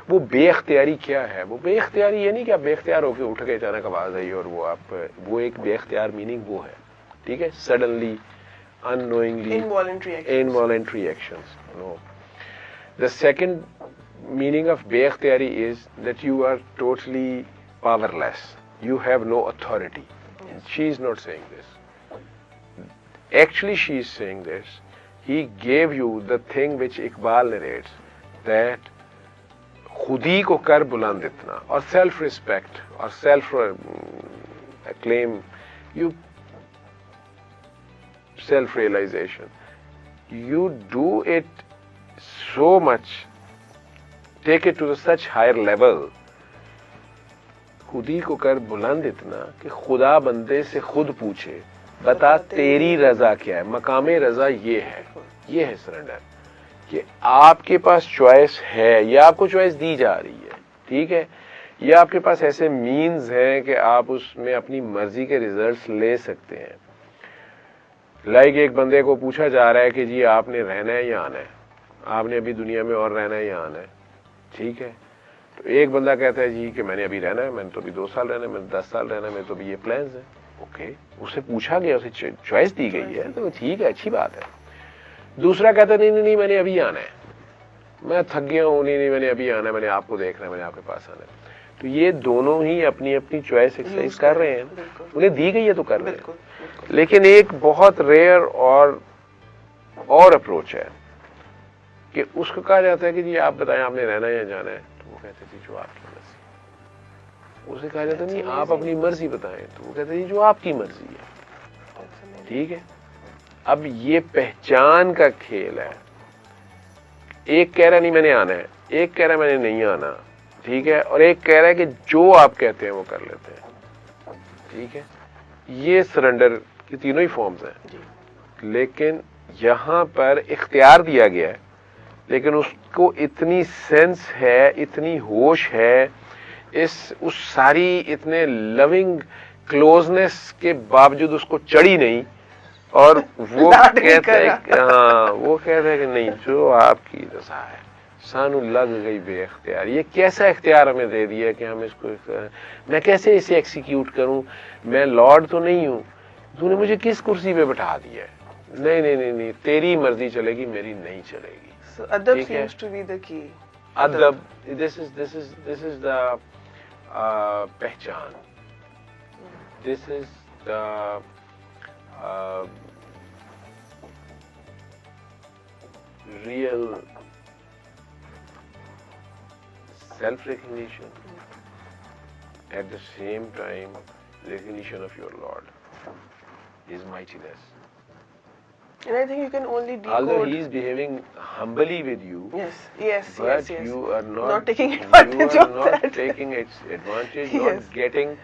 वो बेख्तियारी क्या है? वो बेख्तियारी ये नहीं कि आप बेख्तियार होके उठ के अचानक आवाज आई और वो एक बेख्तियार मीनिंग वो है, ठीक है? Suddenly, unknowingly, involuntary actions. No. The second meaning of बेख्तियारी is that you are totally powerless. You have no authority. Yes. She is not saying this. Actually, she is saying this. He gave you the thing which Iqbal narrates, that खुदी को कर बुलंद इतना, और self respect or self acclaim, you self realization, you do it so much, take it to such higher level. खुदी को कर बुलंद इतना कि खुदा बंदे से खुद पूछे, बता तेरी रजा क्या है? मकामे रजा ये है सरेंडर, कि आपके पास चॉइस है या आपको चॉइस दी जा रही है, ठीक है? या आपके पास ऐसे मीन्स हैं कि आप उसमें अपनी मर्जी के रिजल्ट्स ले सकते हैं. लाइक एक बंदे को पूछा जा रहा है कि जी आपने रहना है या आना है, आपने अभी दुनिया में और रहना है या आना है, ठीक है? तो एक बंदा कहता है जी कि मैंने अभी रहना है, मैंने तो अभी 2 साल रहना है, मैंने 10 साल रहना है, मेरे तो अभी ये प्लान्स हैं. ओके, उसे पूछा गया, उसे चॉइस दी गई है, तो ठीक है, अच्छी बात है. दूसरा कहता है नहीं मैंने अभी आना है, मैं थक गया हूँ, नहीं मैंने अभी आना है, मैंने आपको देखना है, मैंने आपके पास आना है. तो ये दोनों ही अपनी अपनी चॉइस एक्सरसाइज कर रहे हैं, उन्हें दी गई है तो कर रहे हैं. लेकिन एक बहुत रेयर और अप्रोच है कि उसको कहा जाता है कि जी आप बताएं आपने रहना है या जाना है, तो वो कहते हैं जी जो आपकी मर्जी. उसे कहा जाता नहीं आप अपनी मर्जी बताएं, तो वो कहते हैं जो आपकी मर्जी है। ठीक है, अब ये पहचान का खेल है। एक कह रहा नहीं मैंने आना है, एक कह रहा है मैंने नहीं आना, ठीक है, और एक कह रहा है कि जो आप कहते हैं वो कर लेते हैं। ठीक है, ये सरेंडर की तीनों ही फॉर्म्स हैं, लेकिन यहां पर इख्तियार दिया गया है, लेकिन उसको इतनी सेंस है, इतनी होश है, उस सारी इतने लविंग क्लोजनेस के बावजूद उसको चढ़ी नहीं, और वो कहता है हाँ, वो कहता है कि नहीं जो आपकी रजा है, सानू लग गई बेअख्तियार। ये कैसा इख्तियार हमें दे दिया कि हम इसको, मैं कैसे इसे एक्सिक्यूट करूं, मैं लॉर्ड तो नहीं हूं, तूने मुझे किस कुर्सी पे बैठा दिया है, नहीं नहीं नहीं नहीं, तेरी मर्जी चलेगी, मेरी नहीं चलेगी। So adab seems to be the key. Adab, this is the पहचान, this is the real self-recognition, at the same time recognition of your Lord, His mightiness. And I think you can only decode. Although He is behaving humbly with you, yes, you are not taking advantage you are of not that. taking its advantage, Yes. not getting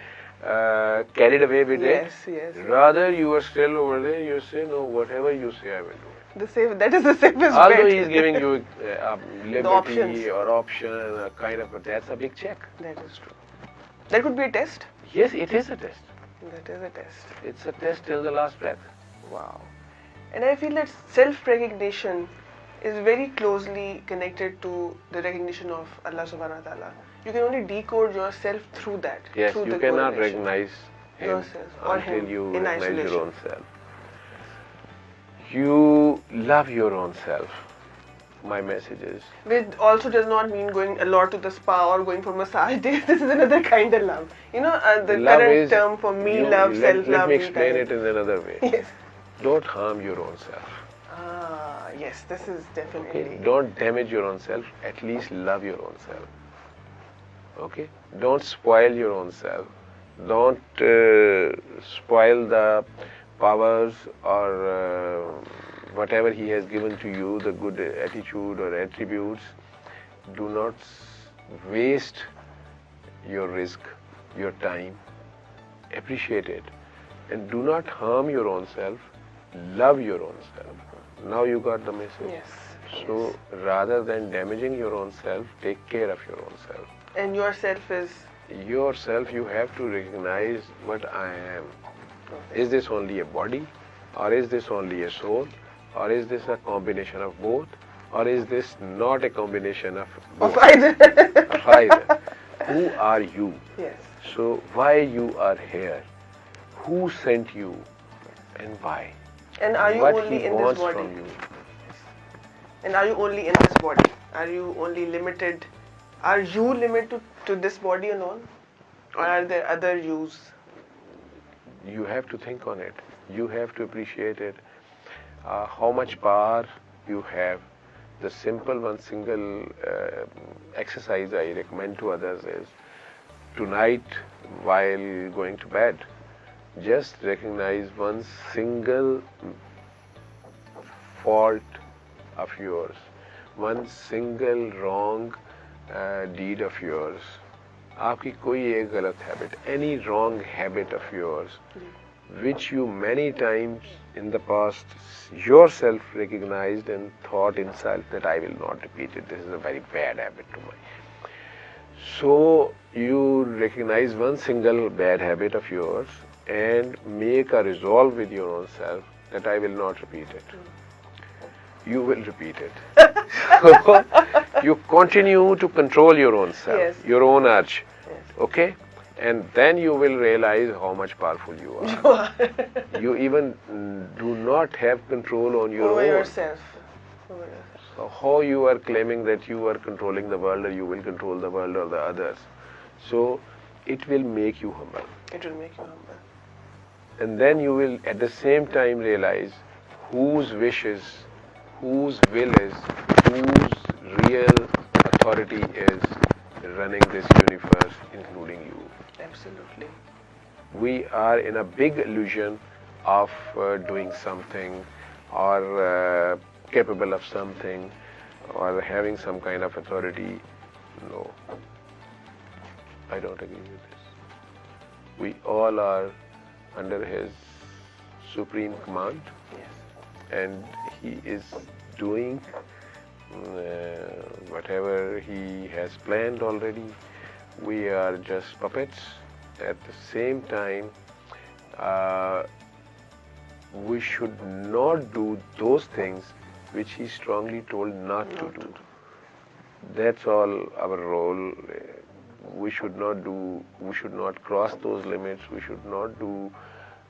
carried away with it. Yes. Rather, you are still over there. You say, no, whatever you say, I will do it. That is the safest Although bet. He is giving you liberty options. or option, a kind of, that's a big check. That is true. That could be a test. Yes, it is a test. That is a test. It's a test till the last breath. Wow. And I feel that self-recognition is very closely connected to the recognition of Allah subhanahu wa ta'ala. You can only decode yourself through that. Yes, through you the cannot correlation. recognize Him Yourself or until him you in recognize isolation. your own self. You love your own self. My message is. Which also does not mean going a lot to the spa or going for massage days. This is another kind of love. You know, the love current is, term for me love, self-love. Let me explain it in another way. Yes. Don't harm your own self. Yes, this is definitely. Okay? Don't damage your own self. At least love your own self. Okay? Don't spoil your own self. Don't spoil the powers or whatever He has given to you, the good attitude or attributes. Do not waste your risk, your time. Appreciate it. And do not harm your own self. Love your own self. Now you got the message. Yes. So rather than damaging your own self, take care of your own self. And yourself is? Yourself, you have to recognize what I am. Is this only a body? Or is this only a soul? Or is this a combination of both? Or is this not a combination of both? Of either. Of either. Who are you? Yes. So why you are here? Who sent you? And why? And are you what only He in this wants body? from you. And are you only in this body? Are you only limited? Are you limited to this body alone? Or are there other yous? You have to think on it. You have to appreciate it. How much power you have. The simple one single exercise I recommend to others is tonight while going to bed, just recognize one single fault of yours, one single wrong deed of yours. आपकी कोई एक गलत habit, any wrong habit of yours, which you many times in the past yourself recognized and thought inside that I will not repeat it. This is a very bad habit to mine. So you recognize one single bad habit of yours and make a resolve with your own self that I will not repeat it. You will repeat it. So you continue to control your own self, Yes. your own urge. Yes. Okay? And then you will realize how much powerful you are. You even do not have control on your Over own. yourself. So how you are claiming that you are controlling the world or you will control the world or the others. So it will make you humble. It will make you humble. And then you will at the same time realize whose wishes, whose will is, whose real authority is, running this universe, including you. Absolutely. We are in a big illusion of doing something, or capable of something, or having some kind of authority. No, I don't agree with this. We all are under his supreme command, Yes. and he is doing whatever he has planned already. We are just puppets. At the same time, we should not do those things which he strongly told not to do. That's all our role. We should not cross those limits. We should not do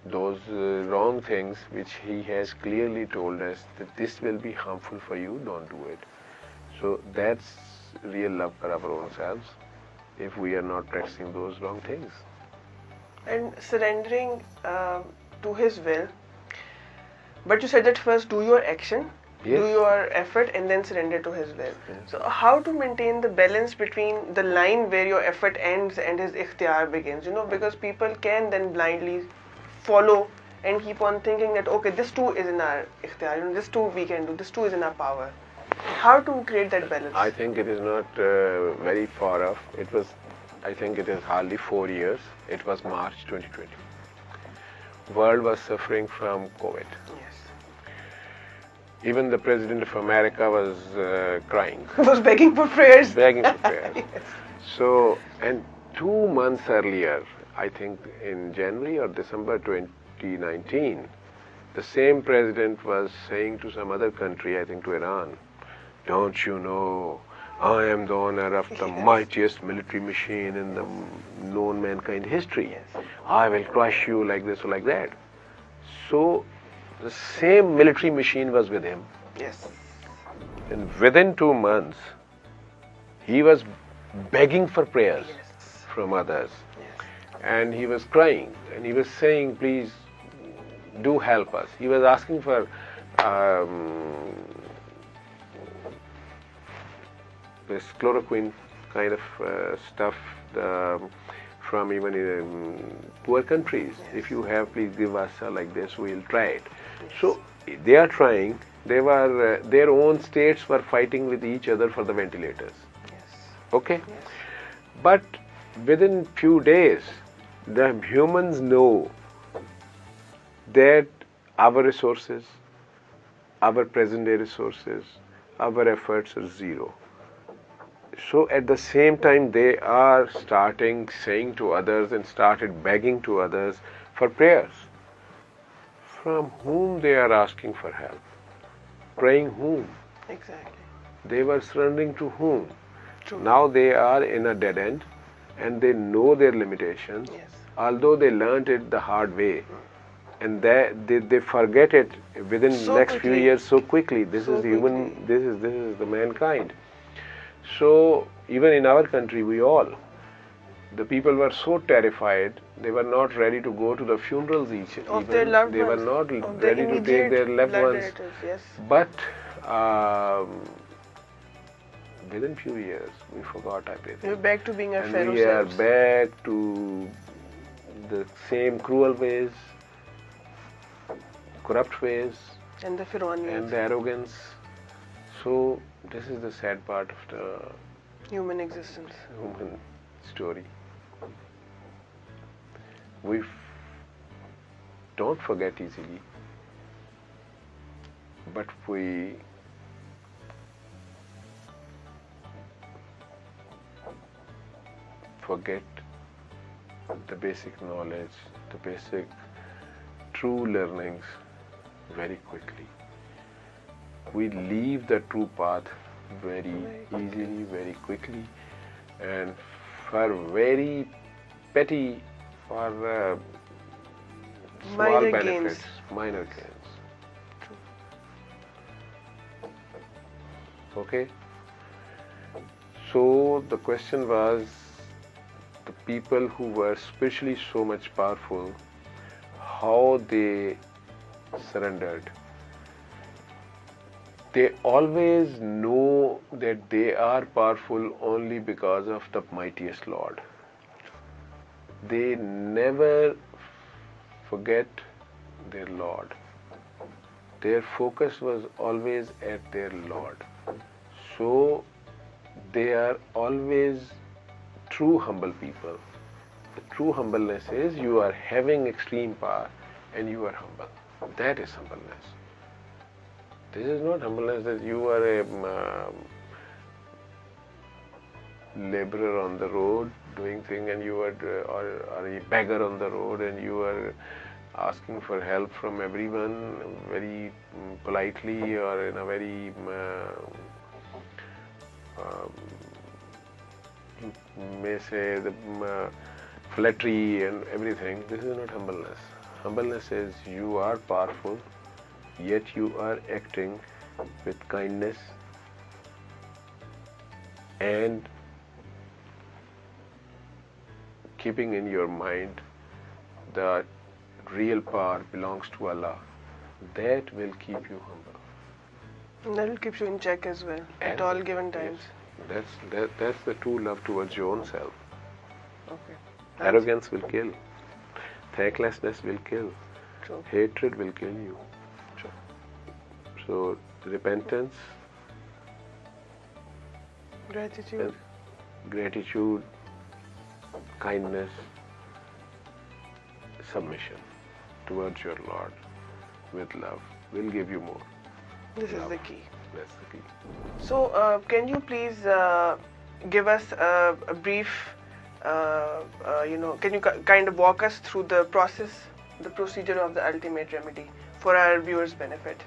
those wrong things which he has clearly told us that this will be harmful for you, don't do it. So that's real love for our own selves, if we are not practicing those wrong things. And surrendering to his will. But you said that first do your action, Yes. do your effort, and then surrender to his will. So how to maintain the balance between the line where your effort ends and his ikhtiyar begins? Because people can then blindly follow and keep on thinking that, okay, this too is in our ikhtiyar, this too we can do, this too is in our power. How to create that balance? I think it is not very far off. I think it is hardly 4 years. It was March 2020. World was suffering from COVID. Yes. Even the President of America was crying. Was begging for prayers. Begging for prayers. Yes. So, and 2 months earlier, I think in January or December 2019, the same president was saying to some other country, I think to Iran, don't you know, I am the owner of the mightiest military machine in the known mankind history. Yes. I will crush you like this or like that. So, the same military machine was with him. Yes. And within 2 months, he was begging for prayers Yes. from others. Yes. And he was crying. And he was saying, please, do help us. He was asking for this chloroquine kind of stuff from even poor countries. Yes. If you have, please give us like this, we'll try it. Yes. So they are trying. They were their own states were fighting with each other for the ventilators. Yes. Okay? Yes. But within few days, the humans know that our resources, our present day resources, our efforts are zero. So at the same time, they are starting saying to others and started begging to others for prayers. From whom they are asking for help? Praying whom? Exactly. They were surrendering to whom? True. Now they are in a dead end and they know their limitations, Yes. although they learned it the hard way. And they forget it within So next few quickly. years so quickly. This So is human. quickly. This is the mankind. So even in our country, the people were so terrified. They were not ready to go to the funerals Of their loved they ones. were not Of their ready to take their immediate loved blood ones. relatives, yes. But within few years, we forgot everything. We're back to being our And Pharaoh we are selves. back to the same cruel ways, corrupt ways, And the Pharaonians. and the arrogance. So this is the sad part of the Human existence. human story. We don't forget easily, but we forget the basic knowledge, the basic true learnings very quickly. We leave the true path very easily, very quickly, and for very petty, for small Minor benefits, gains. minor gains. Okay? So the question was, the people who were spiritually so much powerful, how they surrendered. they always know that they are powerful only because of the mightiest Lord. They never forget their Lord. Their focus was always at their Lord. So they are always true humble people. The true humbleness is you are having extreme power and you are humble. That is humbleness. This is not humbleness that you are a laborer on the road doing thing and you are or a beggar on the road and you are asking for help from everyone very politely or in a very you may say the flattery and everything. This is not humbleness. Humbleness is you are powerful, yet you are acting with kindness and keeping in your mind that real power belongs to Allah. That will keep you humble. And that will keep you in check as well at all given times. Yes. That's the true love towards your own self. Okay. Arrogance will kill. Thanklessness will kill. True. Hatred will kill you. True. So repentance, Gratitude, kindness, submission towards your Lord with love will give you more. This is the key. That's the key. So, can you please give us a brief, can you kind of walk us through the process, the procedure of the ultimate remedy for our viewers' benefit?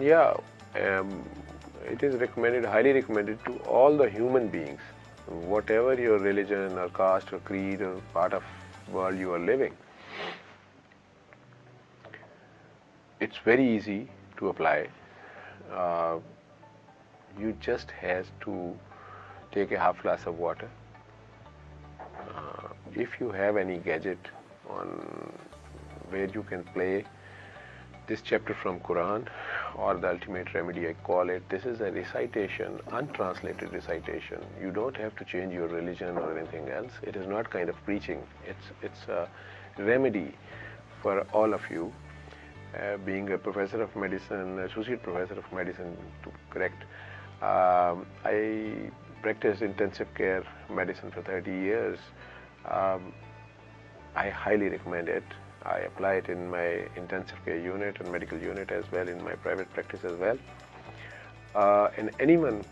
Yeah, it is recommended, highly recommended to all the human beings, whatever your religion or caste or creed or part of world you are living. It's very easy to apply. You just have to take a half glass of water. If you have any gadget on where you can play this chapter from Quran or the ultimate remedy, I call it, this is a recitation, untranslated recitation. You don't have to change your religion or anything else. It is not kind of preaching. It's a remedy for all of you. Being a professor of medicine, associate professor of medicine to correct, I practiced intensive care medicine for 30 years. I highly recommend it. I apply it in my intensive care unit and medical unit as well, in my private practice as well. And anyone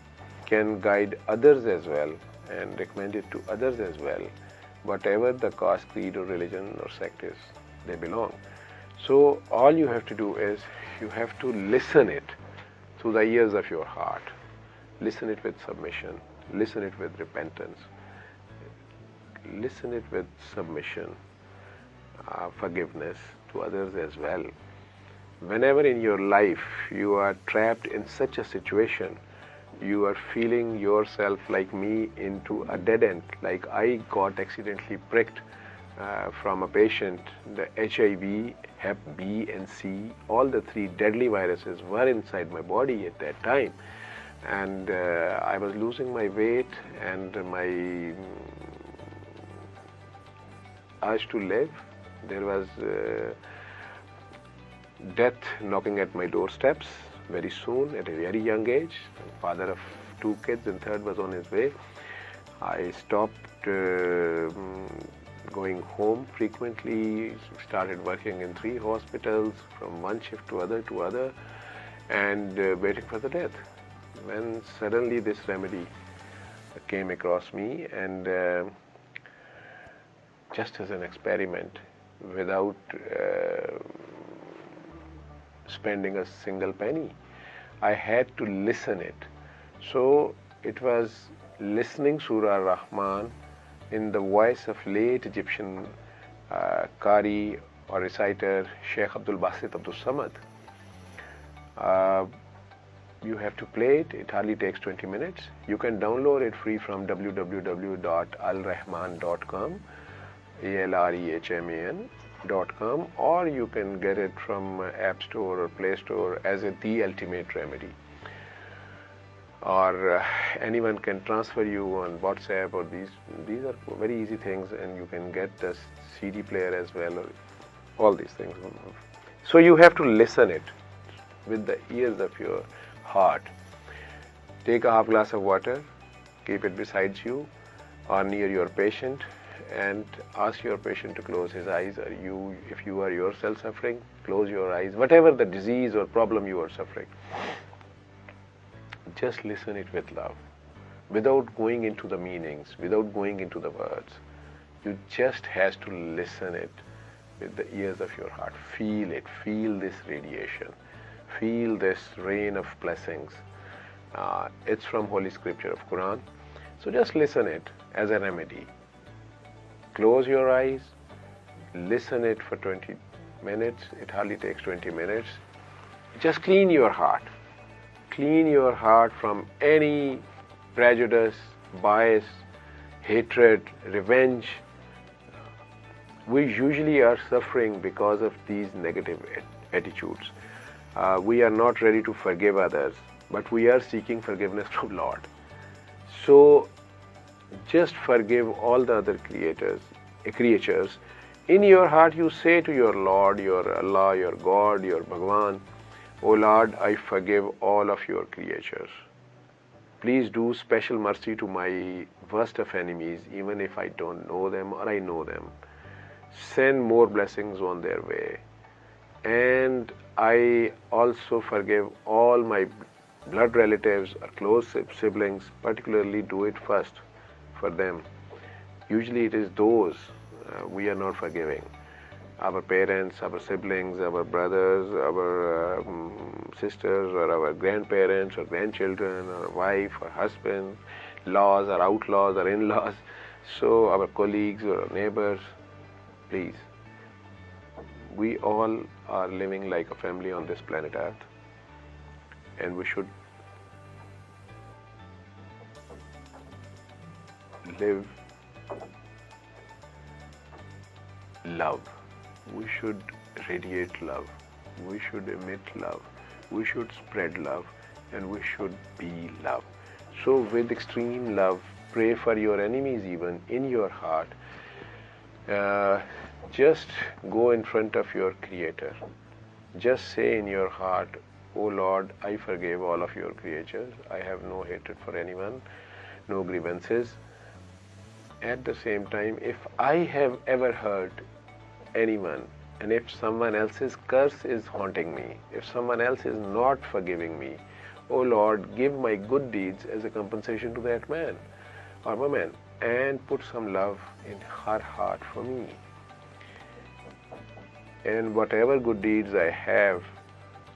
can guide others as well and recommend it to others as well, whatever the caste, creed or religion or sect is they belong. So all you have to do is you have to listen it through the ears of your heart. Listen it with submission. Listen it with repentance. Listen it with submission, forgiveness to others as well. Whenever in your life you are trapped in such a situation, you are feeling yourself like me into a dead end, like I got accidentally pricked from a patient. The HIV, Hep B and C, all the three deadly viruses were inside my body at that time, and I was losing my weight and my urge to live. There was death knocking at my doorsteps very soon at a very young age. Father of 2 kids and third was on his way. I stopped going home frequently, started working in 3 hospitals from one shift to other and waiting for the death. When suddenly this remedy came across me, and just as an experiment, without spending a single penny, I had to listen it. So it was listening Surah Rahman in the voice of late Egyptian Qari or reciter Sheikh Abdul Basit Abdul Samad. You have to play it. It hardly takes 20 minutes. You can download it free from www.alrahman.com, ALREHMAN. or you can get it from App Store or Play Store as The Ultimate Remedy. Or anyone can transfer you on WhatsApp, or these are very easy things, and you can get the CD player as well, or all these things. So you have to listen it with the ears of your heart. Take a half glass of water, keep it beside you or near your patient, and ask your patient to close his eyes, or if you are yourself suffering, close your eyes. Whatever the disease or problem you are suffering, just listen it with love, without going into the meanings, without going into the words. You just have to listen it with the ears of your heart. Feel it, feel this radiation, feel this rain of blessings. It's from Holy Scripture of Quran. So just listen it as a remedy. Close your eyes, listen it for 20 minutes. It hardly takes 20 minutes. Just clean your heart. Clean your heart from any prejudice, bias, hatred, revenge. We usually are suffering because of these negative attitudes. We are not ready to forgive others, but we are seeking forgiveness from Lord. So just forgive all the other creatures. In your heart you say to your Lord, your Allah, your God, your Bhagwan, O Lord, I forgive all of your creatures. Please do special mercy to my worst of enemies, even if I don't know them or I know them. Send more blessings on their way. And I also forgive all my blood relatives or close siblings, particularly do it first for them. Usually it is those we are not forgiving. Our parents, our siblings, our brothers, our sisters, or our grandparents, or grandchildren, or wife, or husband, laws, or outlaws, or in-laws. So our colleagues or our neighbors, please. We all are living like a family on this planet Earth, and we should live love. We should radiate love. We should emit love. We should spread love, and we should be love. So with extreme love, pray for your enemies even in your heart. Just go in front of your Creator. Just say in your heart, O Lord, I forgive all of your creatures. I have no hatred for anyone, no grievances. At the same time, if I have ever hurt anyone, and if someone else's curse is haunting me, if someone else is not forgiving me, O Lord, give my good deeds as a compensation to that man or woman, and put some love in her heart for me. And whatever good deeds I have,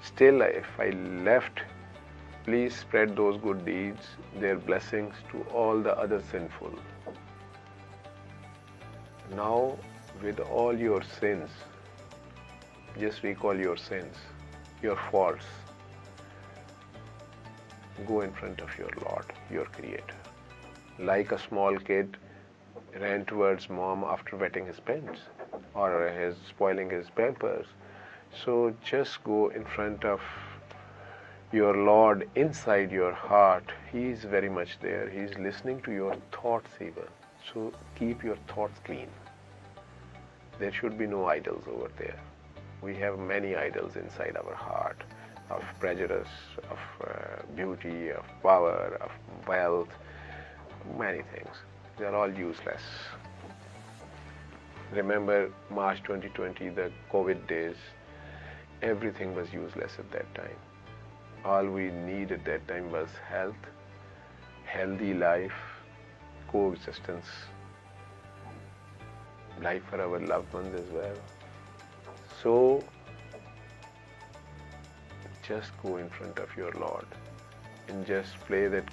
still if I left, please spread those good deeds, their blessings to all the other sinful. Now, with all your sins, just recall your sins, your faults. Go in front of your Lord, your Creator. Like a small kid ran towards mom after wetting his pants or spoiling his pampers. So just go in front of your Lord inside your heart. He is very much there. He is listening to your thoughts even. So keep your thoughts clean. There should be no idols over there. We have many idols inside our heart, of prejudice, of beauty, of power, of wealth, many things. They are all useless. Remember March 2020, the COVID days, everything was useless at that time. All we needed at that time was health, healthy life, coexistence, life for our loved ones as well. So just go in front of your Lord and just play that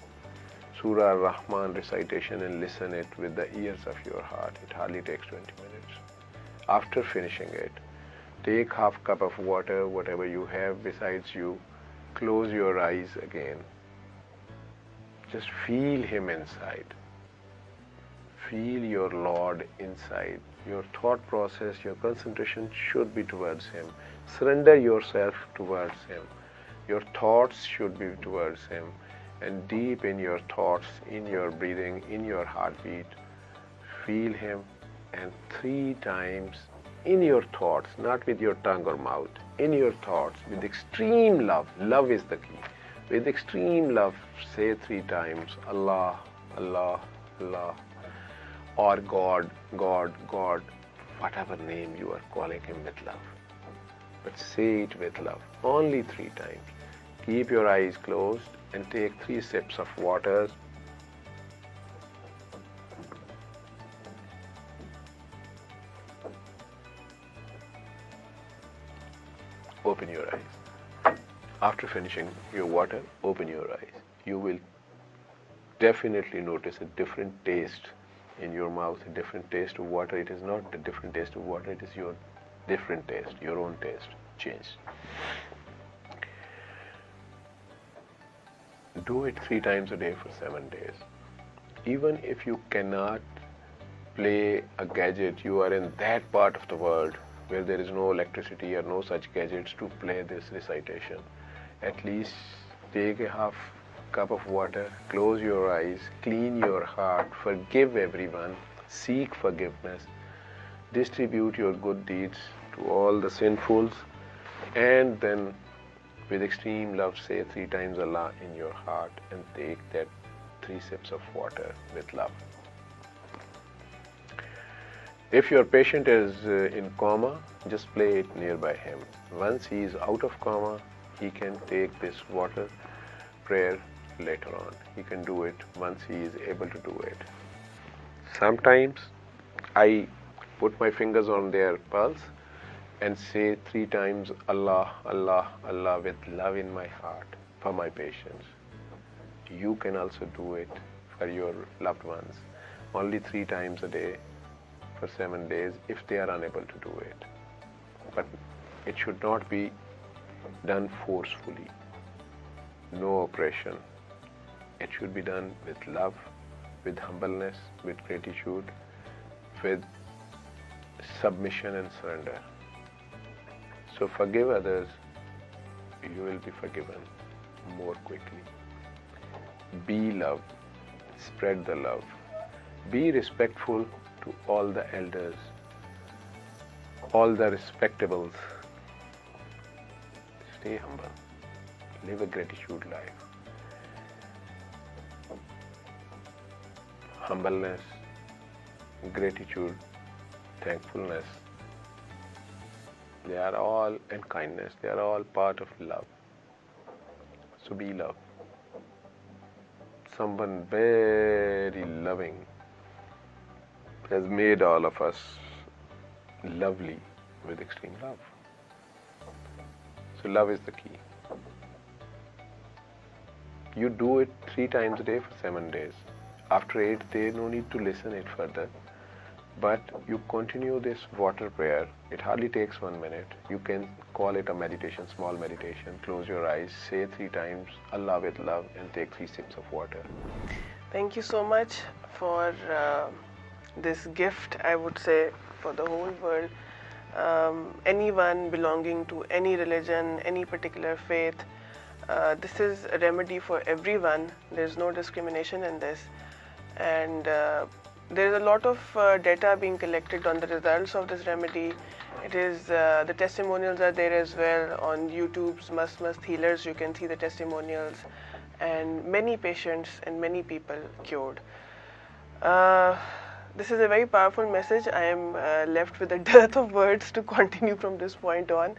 Surah Ar-Rahman recitation and listen it with the ears of your heart. It hardly takes 20 minutes. After finishing it, take half cup of water, whatever you have besides you, close your eyes again. Just feel Him inside. Feel your Lord inside. Your thought process, your concentration should be towards Him. Surrender yourself towards Him. Your thoughts should be towards Him. And deep in your thoughts, in your breathing, in your heartbeat, feel Him. And 3 times in your thoughts, not with your tongue or mouth, in your thoughts, with extreme love. Love is the key. With extreme love, say 3 times, Allah, Allah, Allah, or God, God, God, whatever name you are calling Him with love. But say it with love, only 3 times. Keep your eyes closed and take 3 sips of water. Open your eyes. After finishing your water, open your eyes. You will definitely notice a different taste in your mouth, a different taste of water. It is not a different taste of water, it is your different taste, your own taste changed. Do it 3 times a day for 7 days. Even if you cannot play a gadget, you are in that part of the world where there is no electricity or no such gadgets to play this recitation. At least take a half cup of water, close your eyes, clean your heart, forgive everyone, seek forgiveness, distribute your good deeds to all the sinfuls, and then with extreme love say 3 times Allah in your heart and take that 3 sips of water with love. If your patient is in coma, just play it nearby him. Once he is out of coma, he can take this water prayer later on. He can do it once he is able to do it. Sometimes I put my fingers on their pulse and say 3 times Allah, Allah, Allah with love in my heart for my patients. You can also do it for your loved ones. Only 3 times a day for 7 days if they are unable to do it. But it should not be done forcefully. No oppression. It should be done with love, with humbleness, with gratitude, with submission and surrender. So forgive others, you will be forgiven more quickly. Be love, spread the love. Be respectful to all the elders, all the respectables. Stay humble. Live a gratitude life. Humbleness, gratitude, thankfulness, they are all, and kindness, they are all part of love. So be love. Someone very loving has made all of us lovely with extreme love. So love is the key. You do it 3 times a day for 7 days. After 8 days, no need to listen it further. But you continue this water prayer. It hardly takes 1 minute. You can call it a meditation, small meditation. Close your eyes, say 3 times Allah with love, and take 3 sips of water. Thank you so much for this gift, I would say, for the whole world. Anyone belonging to any religion, any particular faith, this is a remedy for everyone. There's no discrimination in this. And there is a lot of data being collected on the results of this remedy. It is the testimonials are there as well on YouTube's Must Healers. You can see the testimonials, and many patients and many people cured. This is a very powerful message. I am left with a dearth of words to continue from this point on.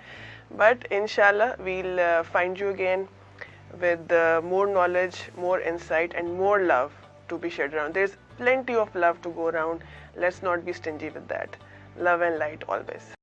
But inshallah, we'll find you again with more knowledge, more insight, and more love to be shared around. There's plenty of love to go around. Let's not be stingy with that. Love and light always.